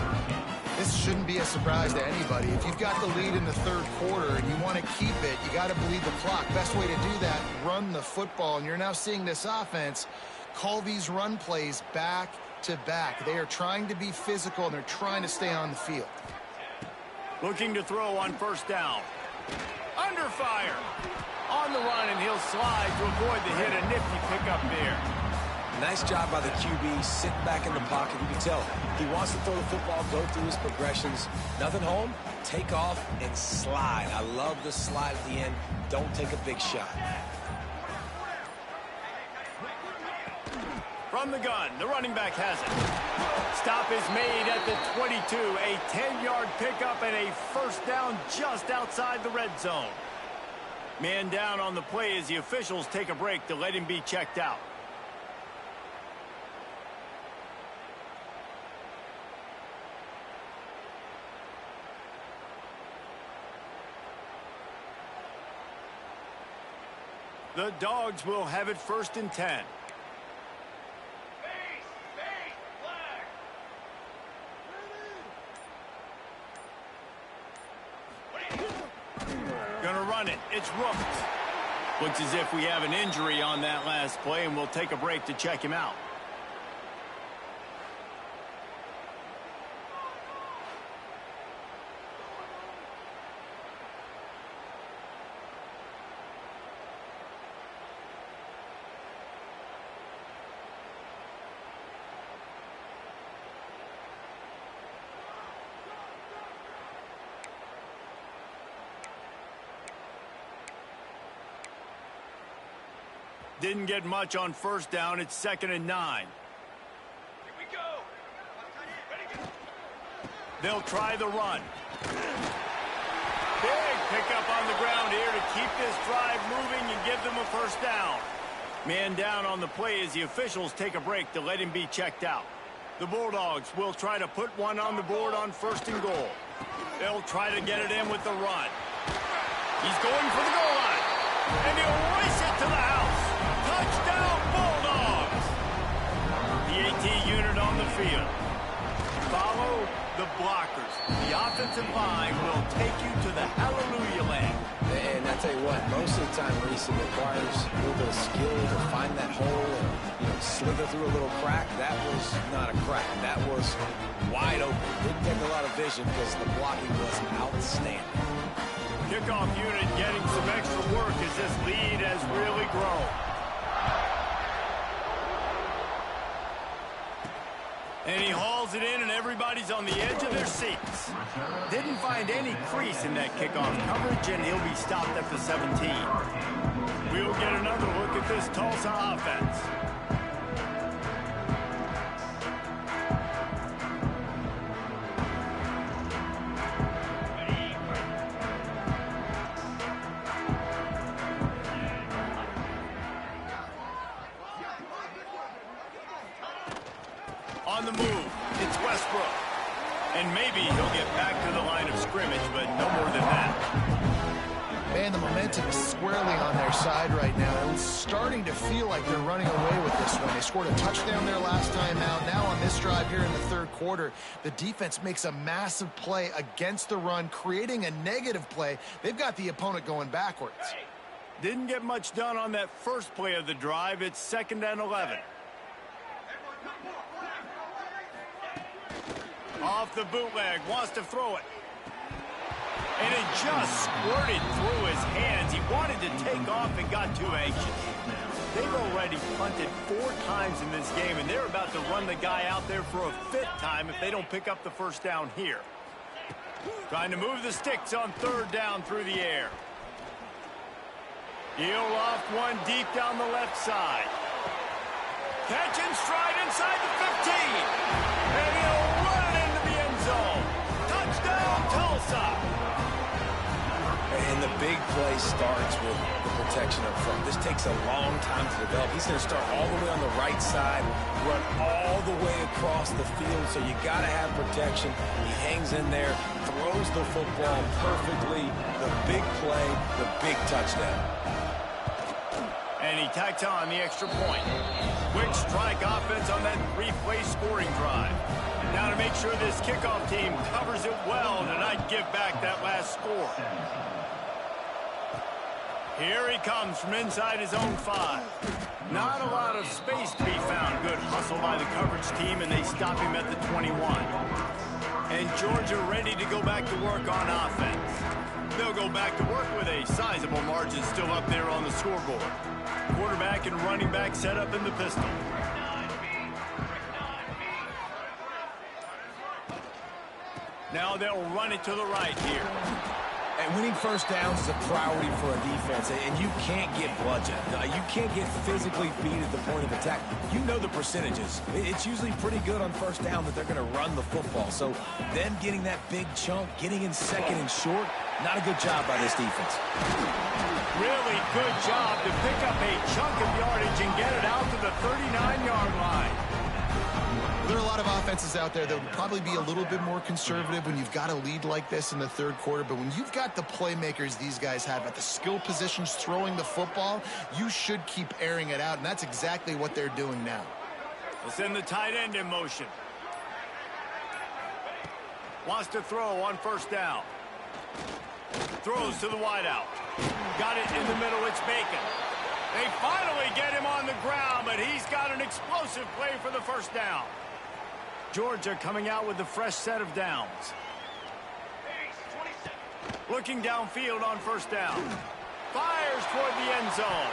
This shouldn't be a surprise to anybody. If you've got the lead in the third quarter and you want to keep it, you got to bleed the clock. Best way to do that, run the football. And you're now seeing this offense call these run plays back to back. They are trying to be physical, and they're trying to stay on the field. Looking to throw on 1st down. Under fire. On the run, and he'll slide to avoid the hit. A nifty pickup there. Nice job by the QB, sitting back in the pocket. You can tell he wants to throw the football, go through his progressions. Nothing home, take off, and slide. I love the slide at the end. Don't take a big shot. From the gun, the running back has it. Stop is made at the 22. A 10-yard pickup and a 1st down just outside the red zone. Man down on the play as the officials take a break to let him be checked out. The Dogs will have it 1st and 10. Gonna run it. It's Rooks. Looks as if we have an injury on that last play, and we'll take a break to check him out. Didn't get much on 1st down. It's 2nd and 9. Here we go. They'll try the run. Big pickup on the ground here to keep this drive moving and give them a 1st down. Man down on the play as the officials take a break to let him be checked out. The Bulldogs will try to put one on the board on 1st and goal. They'll try to get it in with the run. He's going for the goal line. And he'll race it to the house. Touchdown, Bulldogs! The AT unit on the field. Follow the blockers. The offensive line will take you to the hallelujah land. And I tell you what, most of the time, Reese, it requires a little bit of skill to find that hole and slither through a little crack. That was not a crack. That was wide open. Didn't take a lot of vision because the blocking was outstanding. Kickoff unit getting some extra work as this lead has really grown. And he hauls it in, and everybody's on the edge of their seats. Didn't find any crease in that kickoff coverage, and he'll be stopped at the 17. We'll get another look at this Tulsa offense. On the move, it's Westbrook. And maybe he'll get back to the line of scrimmage, but no more than that. Man, the momentum is squarely on their side right now. It's starting to feel like they're running away with this one. They scored a touchdown their last time out. Now on this drive here in the third quarter, the defense makes a massive play against the run, creating a negative play. They've got the opponent going backwards. Didn't get much done on that first play of the drive. It's 2nd and 11. Off the bootleg, wants to throw it. And it just squirted through his hands. He wanted to take off and got too anxious. They've already punted 4 times in this game, and they're about to run the guy out there for a 5th time if they don't pick up the first down here. Trying to move the sticks on 3rd down through the air. He'll loft one deep down the left side. Catch and stride inside the 15. And he'll run it into the end zone. Touchdown, Tulsa. And the big play starts with the protection up front. This takes a long time to develop. He's going to start all the way on the right side, run all the way across the field, so you got to have protection. He hangs in there, throws the football perfectly. The big play, the big touchdown. And he tacks on the extra point. Quick strike offense on that 3-play scoring drive. Now to make sure this kickoff team covers it well to not give back that last score. Here he comes from inside his own 5. Not a lot of space to be found. Good hustle by the coverage team, and they stop him at the 21. And Georgia ready to go back to work on offense. They'll go back to work with a sizable margin still up there on the scoreboard. Quarterback and running back set up in the pistol. Now they'll run it to the right here. And winning first downs is a priority for a defense, and you can't get bludgeoned. You can't get physically beat at the point of attack. You know the percentages. It's usually pretty good on first down that they're going to run the football. So them getting that big chunk, getting in 2nd and short, not a good job by this defense. Really good job to pick up a chunk of yardage and get it out to the 39-yard line. There are a lot of offenses out there that would probably be a little bit more conservative when you've got a lead like this in the 3rd quarter. But when you've got the playmakers these guys have at the skill positions throwing the football, you should keep airing it out. And that's exactly what they're doing now. They'll send the tight end in motion. Wants to throw on 1st down. Throws to the wideout. Got it in the middle. It's Bacon. They finally get him on the ground, but he's got an explosive play for the 1st down. Georgia coming out with a fresh set of downs. Looking downfield on 1st down. Fires toward the end zone.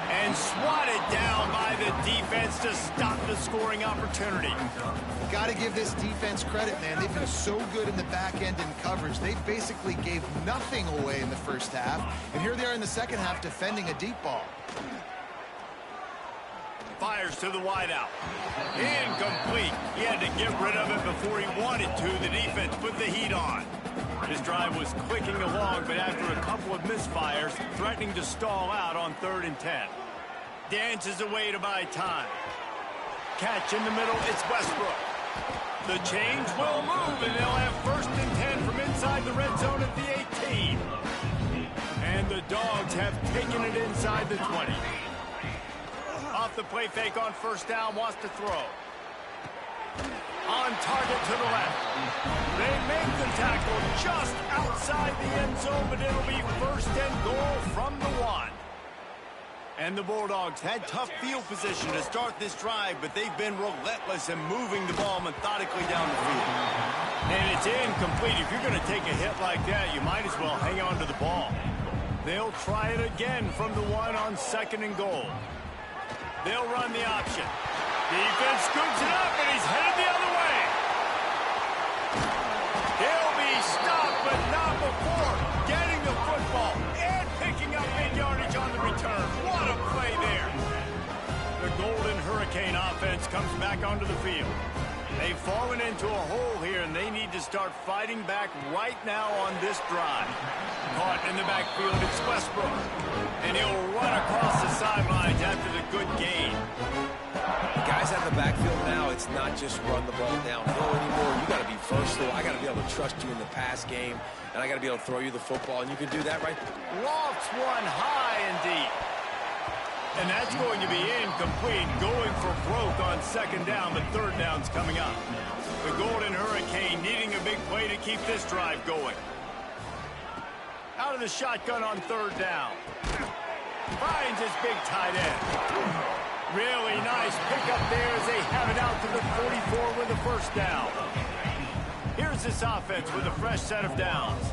And swatted down by the defense to stop the scoring opportunity. Got to give this defense credit, man. They've been so good in the back end in coverage. They basically gave nothing away in the 1st half. And here they are in the 2nd half defending a deep ball. Fires to the wideout. Incomplete. He had to get rid of it before he wanted to. The defense put the heat on. His drive was clicking along, but after a couple of misfires, threatening to stall out on 3rd and 10. Dances away to buy time. Catch in the middle, it's Westbrook. The chains will move, and they'll have 1st and 10 from inside the red zone at the 18. And the Dogs have taken it inside the 20. Off the play fake on 1st down, wants to throw. On target to the left. They make the tackle just outside the end zone, but it'll be 1st and goal from the 1. And the Bulldogs had tough field position to start this drive, but they've been relentless in moving the ball methodically down the field. And it's incomplete. If you're going to take a hit like that, you might as well hang on to the ball. They'll try it again from the 1 on 2nd and goal. They'll run the option. Defense scoops it up, and he's headed the other way. He'll be stopped, but not before getting the football and picking up big yardage on the return. What a play there. The Golden Hurricane offense comes back onto the field. They've fallen into a hole here, and they need to start fighting back right now on this drive. Caught in the backfield, it's Westbrook. And he'll run across the sidelines after the good gain. Guys out of the backfield now, it's not just run the ball downhill anymore. You got to be versatile. I got to be able to trust you in the pass game, and I got to be able to throw you the football, and you can do that right. Lofts one high and deep. And that's going to be incomplete. Going for broke on 2nd down, but 3rd down's coming up. The Golden Hurricane needing a big play to keep this drive going. Out of the shotgun on 3rd down. Finds his big tight end. Really nice pickup there as they have it out to the 44 with the 1st down. Here's this offense with a fresh set of downs.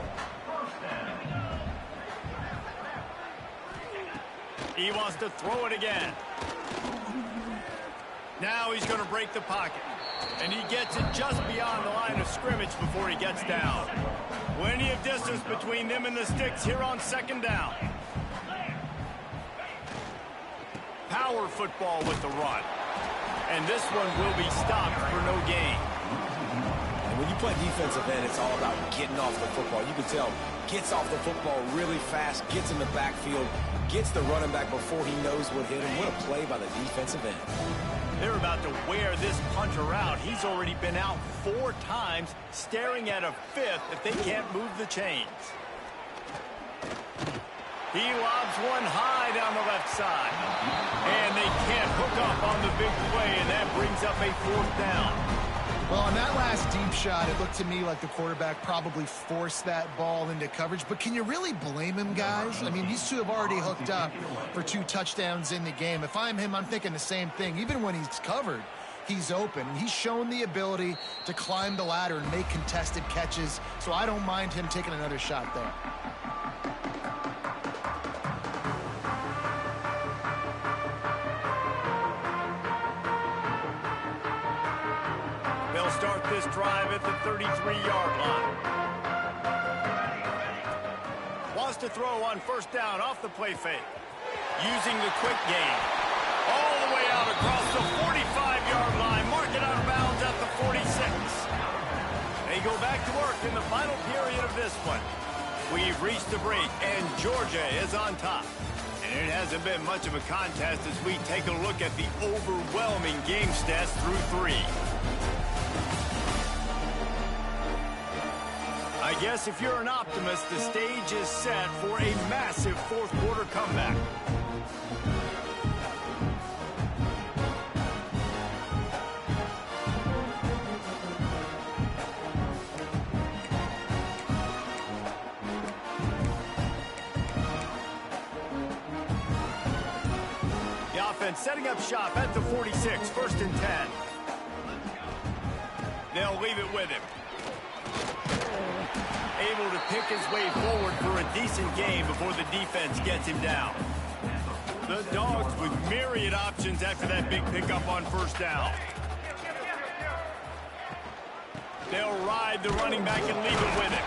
He wants to throw it again. Now he's going to break the pocket. And he gets it just beyond the line of scrimmage before he gets down. Plenty of distance between them and the sticks here on second down. Power football with the run. And this one will be stopped for no gain. And when you play defensive end, it's all about getting off the football. You can tell, gets off the football really fast, gets in the backfield, gets the running back before he knows what hit him. What a play by the defensive end. They're about to wear this punter out. He's already been out 4 times, staring at a 5th if they can't move the chains. He lobs one high down the left side. And they can't hook up on the big play, and that brings up a 4th down. Well, on that last deep shot, it looked to me like the quarterback probably forced that ball into coverage. But can you really blame him, guys? I mean, these two have already hooked up for 2 touchdowns in the game. If I'm him, I'm thinking the same thing. Even when he's covered, he's open. He's shown the ability to climb the ladder and make contested catches. So I don't mind him taking another shot there. They'll start this drive at the 33-yard line. Wants to throw on first down off the play fake. Using the quick game. All the way out across the 45-yard line. Mark it out of bounds at the 46. They go back to work in the final period of this one. We've reached the break, and Georgia is on top. And it hasn't been much of a contest as we take a look at the overwhelming game stats through 3. I guess if you're an optimist, the stage is set for a massive 4th quarter comeback. The offense setting up shop at the 46, 1st and 10. They'll leave it with him. Able to pick his way forward for a decent game before the defense gets him down. The Dogs with myriad options after that big pickup on first down. They'll ride the running back and leave it with him.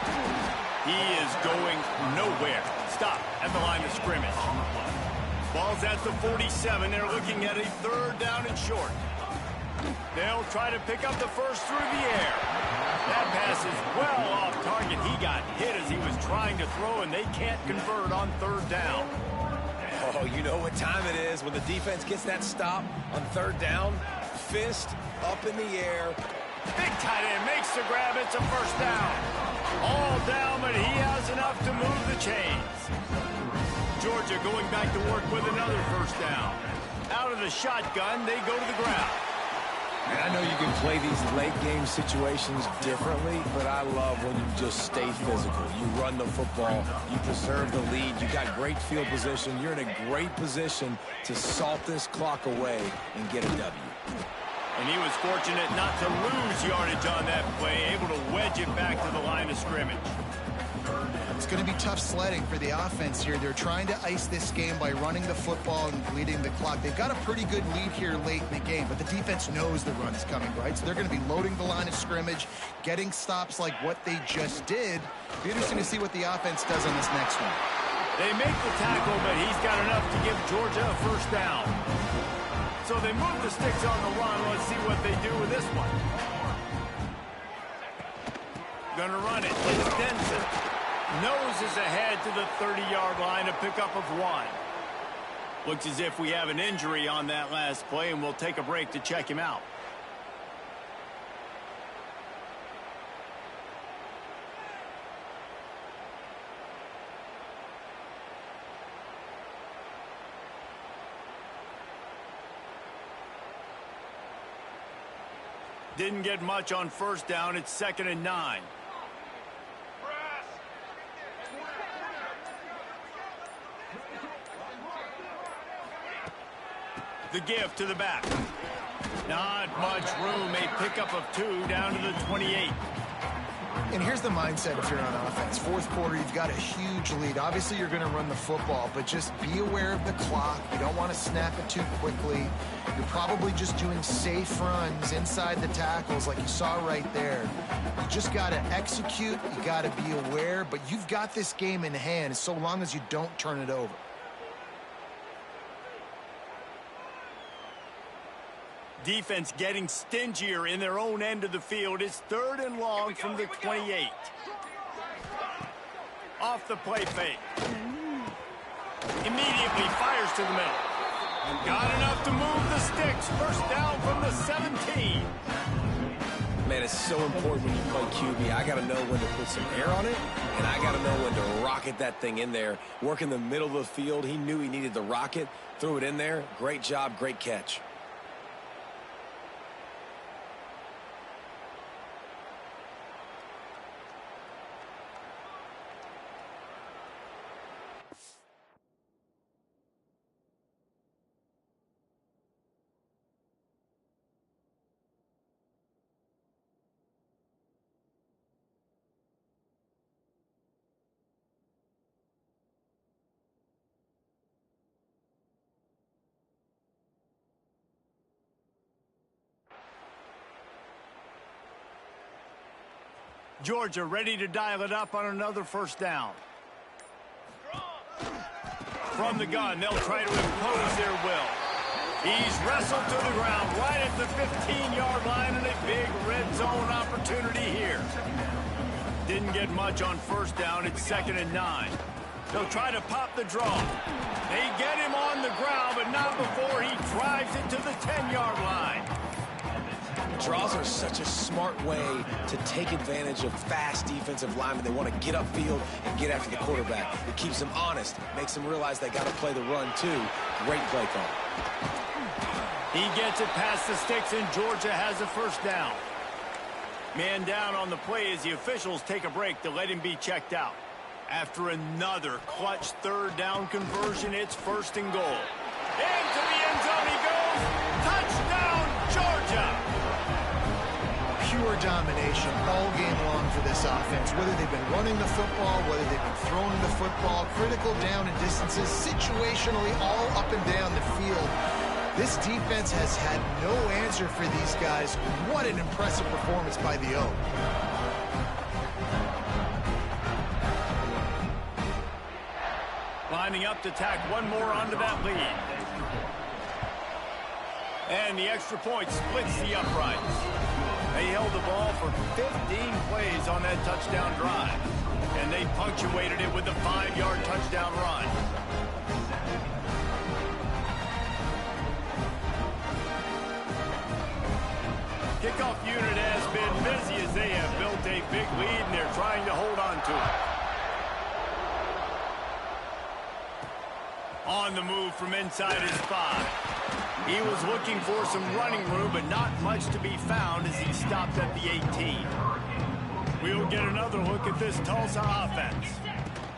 He is going nowhere. Stop at the line of scrimmage. Ball's at the 47. They're looking at a 3rd down and short. They'll try to pick up the first through the air. That pass is well off target. He got hit as he was trying to throw, and they can't convert on 3rd down. Oh, you know what time it is when the defense gets that stop on 3rd down. Fist up in the air. Big tight end makes the grab. It's a 1st down. All down, but he has enough to move the chains. Georgia going back to work with another 1st down. Out of the shotgun, they go to the ground. And I know you can play these late-game situations differently, but I love when you just stay physical. You run the football, you preserve the lead, you got great field position, you're in a great position to salt this clock away and get a W. And he was fortunate not to lose yardage on that play, able to wedge it back to the line of scrimmage. It's going to be tough sledding for the offense here. They're trying to ice this game by running the football and bleeding the clock. They've got a pretty good lead here late in the game, but the defense knows the run is coming, right? So they're going to be loading the line of scrimmage, getting stops like what they just did. Be interesting to see what the offense does on this next one. They make the tackle, but he's got enough to give Georgia a 1st down. So they move the sticks on the run. Let's see what they do with this one. Gonna run it. It's Denson. Noses ahead to the 30-yard line, a pickup of 1. Looks as if we have an injury on that last play, and we'll take a break to check him out. Didn't get much on 1st down. It's 2nd and 9. The give to the back. Not much room. A pickup of 2 down to the 28. And here's the mindset if you're on offense. Fourth quarter, you've got a huge lead. Obviously, you're going to run the football, but just be aware of the clock. You don't want to snap it too quickly. You're probably just doing safe runs inside the tackles like you saw right there. You just got to execute. You got to be aware, but you've got this game in hand so long as you don't turn it over. Defense getting stingier in their own end of the field. It's 3rd and long from the 28. Off the play fake. Immediately fires to the middle. Got enough to move the sticks. First down from the 17. Man, it's so important when you play QB. I got to know when to put some air on it, and I got to know when to rocket that thing in there. Work in the middle of the field. He knew he needed the rocket. Threw it in there. Great job, great catch. Georgia ready to dial it up on another first down. From the gun, they'll try to impose their will. He's wrestled to the ground right at the 15-yard line, and a big red zone opportunity here. Didn't get much on first down. It's 2nd and 9. They'll try to pop the draw. They get him on the ground, but not before he drives it to the 10-yard line. Draws are such a smart way to take advantage of fast defensive linemen. They want to get upfield and get after the quarterback. It keeps them honest, makes them realize they got to play the run too. Great play call. He gets it past the sticks, and Georgia has a first down. Man down on the play as the officials take a break to let him be checked out. After another clutch 3rd down conversion, it's 1st and goal. Into the end zone he goes. Touchdown, Georgia! Pure domination all game long for this offense. Whether they've been running the football, whether they've been throwing the football, critical down and distances, situationally all up and down the field. This defense has had no answer for these guys. What an impressive performance by the O. Lining up to tack one more onto that lead. And the extra point splits the uprights. They held the ball for 15 plays on that touchdown drive. And they punctuated it with a 5-yard touchdown run. Kickoff unit has been busy as they have built a big lead, and they're trying to hold on to it. On the move from inside his 5. He was looking for some running room, but not much to be found as he stopped at the 18. We'll get another look at this Tulsa offense.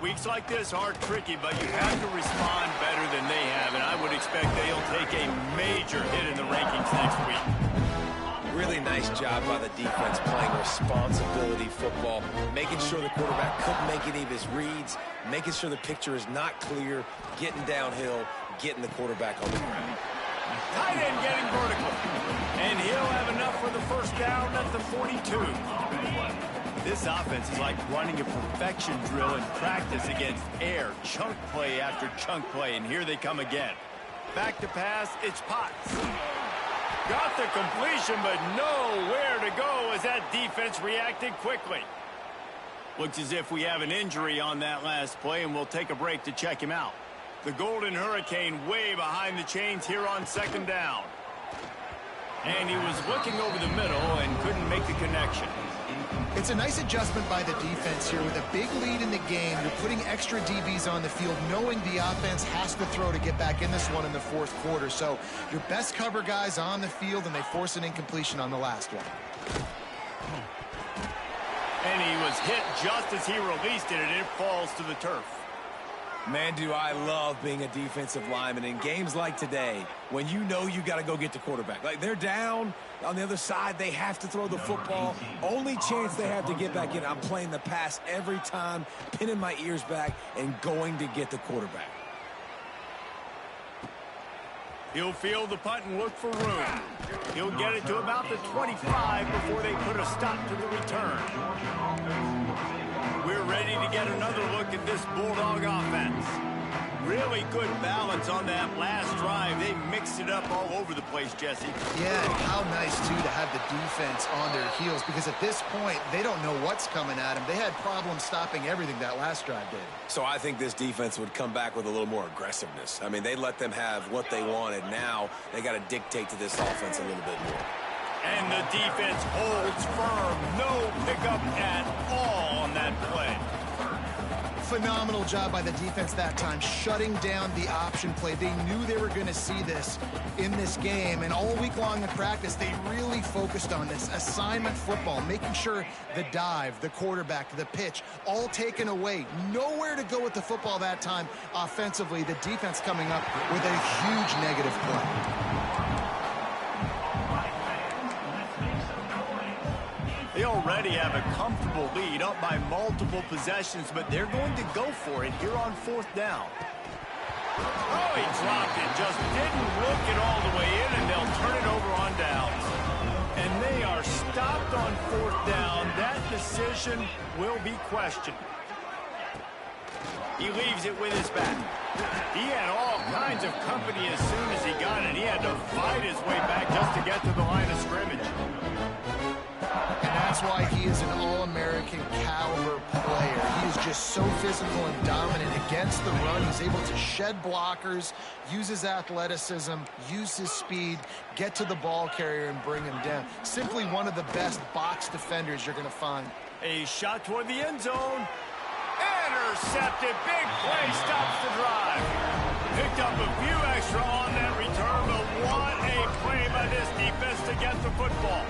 Weeks like this are tricky, but you have to respond better than they have, and I would expect they'll take a major hit in the rankings next week. Really nice job by the defense playing responsibility football, making sure the quarterback couldn't make any of his reads, making sure the picture is not clear, getting downhill, getting the quarterback on the ground. Tight end getting vertical. And he'll have enough for the first down at the 42. This offense is like running a perfection drill in practice against air. Chunk play after chunk play, and here they come again. Back to pass, it's Potts. Got the completion, but nowhere to go as that defense reacted quickly. Looks as if we have an injury on that last play, and we'll take a break to check him out. The Golden Hurricane way behind the chains here on 2nd down. And he was looking over the middle and couldn't make the connection. It's a nice adjustment by the defense here. With a big lead in the game, you're putting extra DBs on the field, knowing the offense has to throw to get back in this one in the 4th quarter. So your best cover guys on the field, and they force an incompletion on the last one. And he was hit just as he released it, and it falls to the turf. Man, do I love being a defensive lineman in games like today when you know you got to go get the quarterback. Like, they're down on the other side. They have to throw the football. Only chance they have to get back in. I'm playing the pass every time, pinning my ears back and going to get the quarterback. He'll field the punt and look for room. He'll get it to about the 25 before they put a stop to the return. We're ready to get another look at this Bulldog offense. Really good balance on that last drive. They mixed it up all over the place, Jesse. Yeah, how nice, too, to have the defense on their heels, because at this point, they don't know what's coming at them. They had problems stopping everything that last drive did. So I think this defense would come back with a little more aggressiveness. I mean, they let them have what they wanted. Now they got to dictate to this offense a little bit more. And the defense holds firm. No pickup at all on that play. Phenomenal job by the defense that time, shutting down the option play. They knew they were going to see this in this game, and all week long in practice, they really focused on this assignment football, making sure the dive, the quarterback, the pitch, all taken away. Nowhere to go with the football that time offensively. The defense coming up with a huge negative play. They already have a comfortable lead, up by multiple possessions, but they're going to go for it here on 4th down. Oh, he dropped it, just didn't look it all the way in, and they'll turn it over on downs. And they are stopped on 4th down. That decision will be questioned. He leaves it with his back. He had all kinds of company as soon as he got it. He had to fight his way back just to get to the line of scrimmage. And that's why he is an All-American caliber player. He is just so physical and dominant against the run. He's able to shed blockers, use his athleticism, use his speed, get to the ball carrier and bring him down. Simply one of the best box defenders you're going to find. A shot toward the end zone. Intercepted. Big play stops the drive. Picked up a few extra on that return, but what a play by this defense to get the football.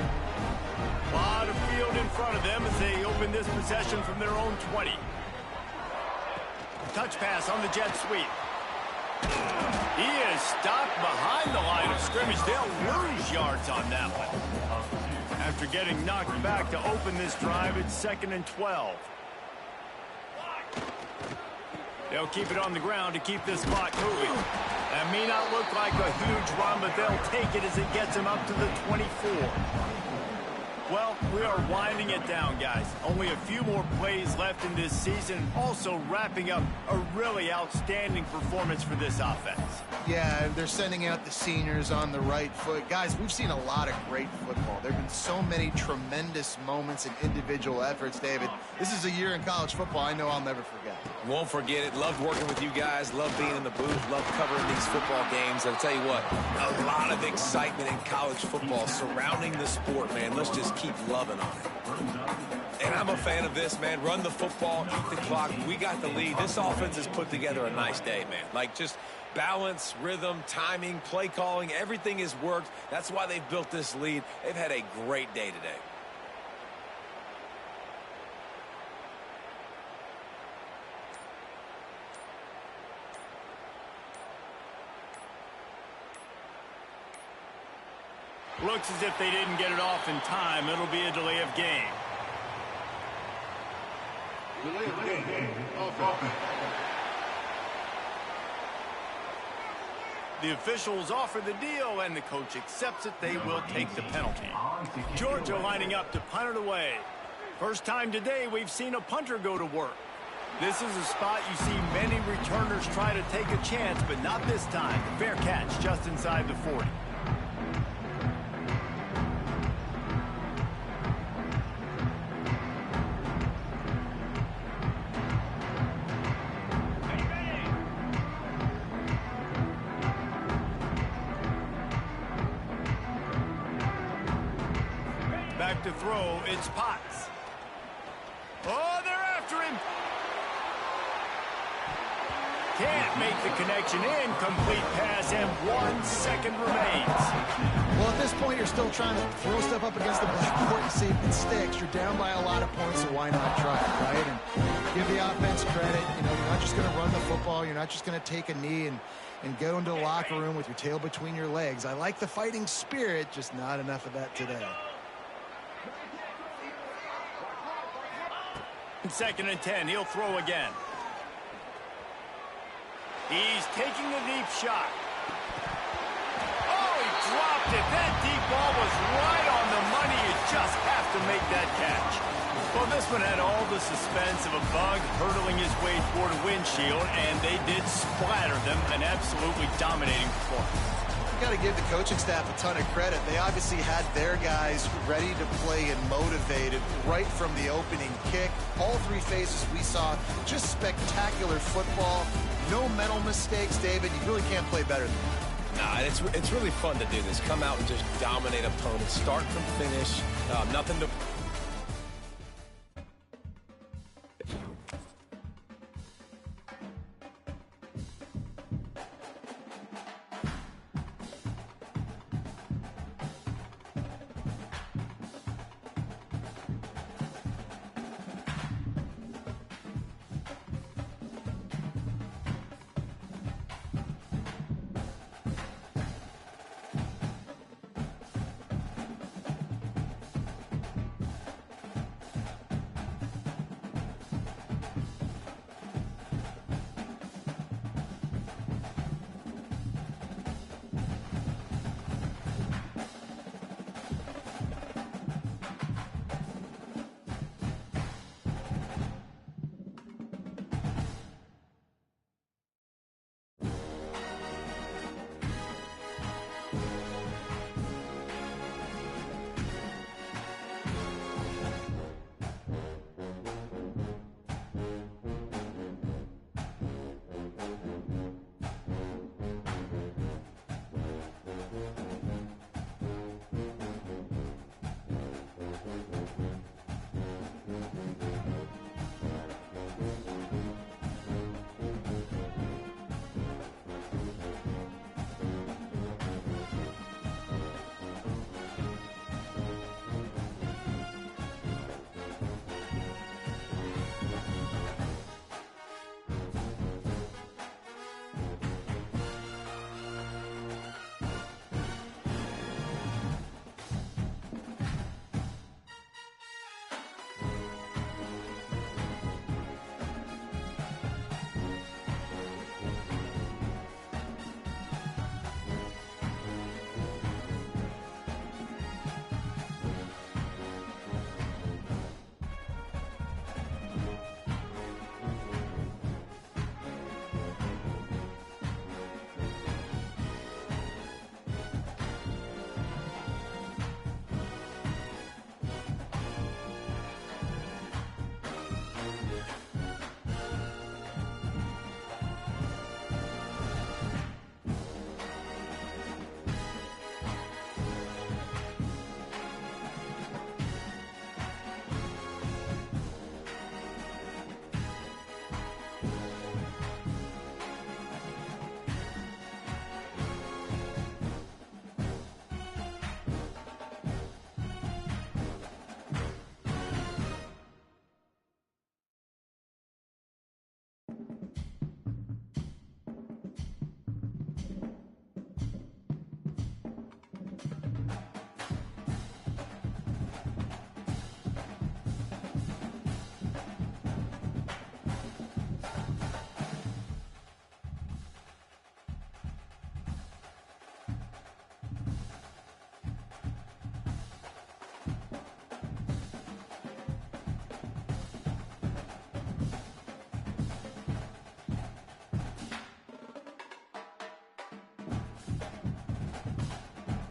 A lot of field in front of them as they open this possession from their own 20. Touch pass on the jet sweep. He is stopped behind the line of scrimmage. They'll lose yards on that one. After getting knocked back to open this drive, it's 2nd and 12. They'll keep it on the ground to keep this clock moving. That may not look like a huge run, but they'll take it as it gets them up to the 24. Well, we are winding it down, guys. Only a few more plays left in this season. Also wrapping up a really outstanding performance for this offense. Yeah, they're sending out the seniors on the right foot. Guys, we've seen a lot of great football. There have been so many tremendous moments and individual efforts, David. This is a year in college football I know I'll never forget. Won't forget it. Loved working with you guys. Loved being in the booth. Loved covering these football games. I'll tell you what, a lot of excitement in college football surrounding the sport, man. Let's just keep loving on it. And I'm a fan of this, man. Run the football, eat the clock. We got the lead. This offense has put together a nice day, man. Like, just balance, rhythm, timing, play calling, everything has worked. That's why they've built this lead. They've had a great day today. Looks as if they didn't get it off in time. It'll be a delay of game. Delay of game. Offense. The officials offer the deal, and the coach accepts it. They will take the penalty. Georgia lining up to punt it away. First time today we've seen a punter go to work. This is a spot you see many returners try to take a chance, but not this time. Fair catch just inside the 40. Back to throw, it's Potts. Oh, they're after him. Can't make the connection. Incomplete pass, and 1 second remains. Well, at this point, you're still trying to throw stuff up against the blackboard and see if it sticks. You're down by a lot of points, so why not try it, right? And give the offense credit. You know, you're not just going to run the football. You're not just going to take a knee and go into the locker room with your tail between your legs. I like the fighting spirit, just not enough of that today. 2nd and 10. He'll throw again. He's taking the deep shot. Oh, he dropped it. That deep ball was right on the money. You just have to make that catch. Well, this one had all the suspense of a bug hurtling his way toward a windshield, and they did splatter them. An absolutely dominating performance. Got to give the coaching staff a ton of credit. They obviously had their guys ready to play and motivated right from the opening kick. All three phases we saw, just spectacular football. No mental mistakes, David. You really can't play better than that. Nah, it's really fun to do this. Come out and just dominate opponents, start from finish. Nothing to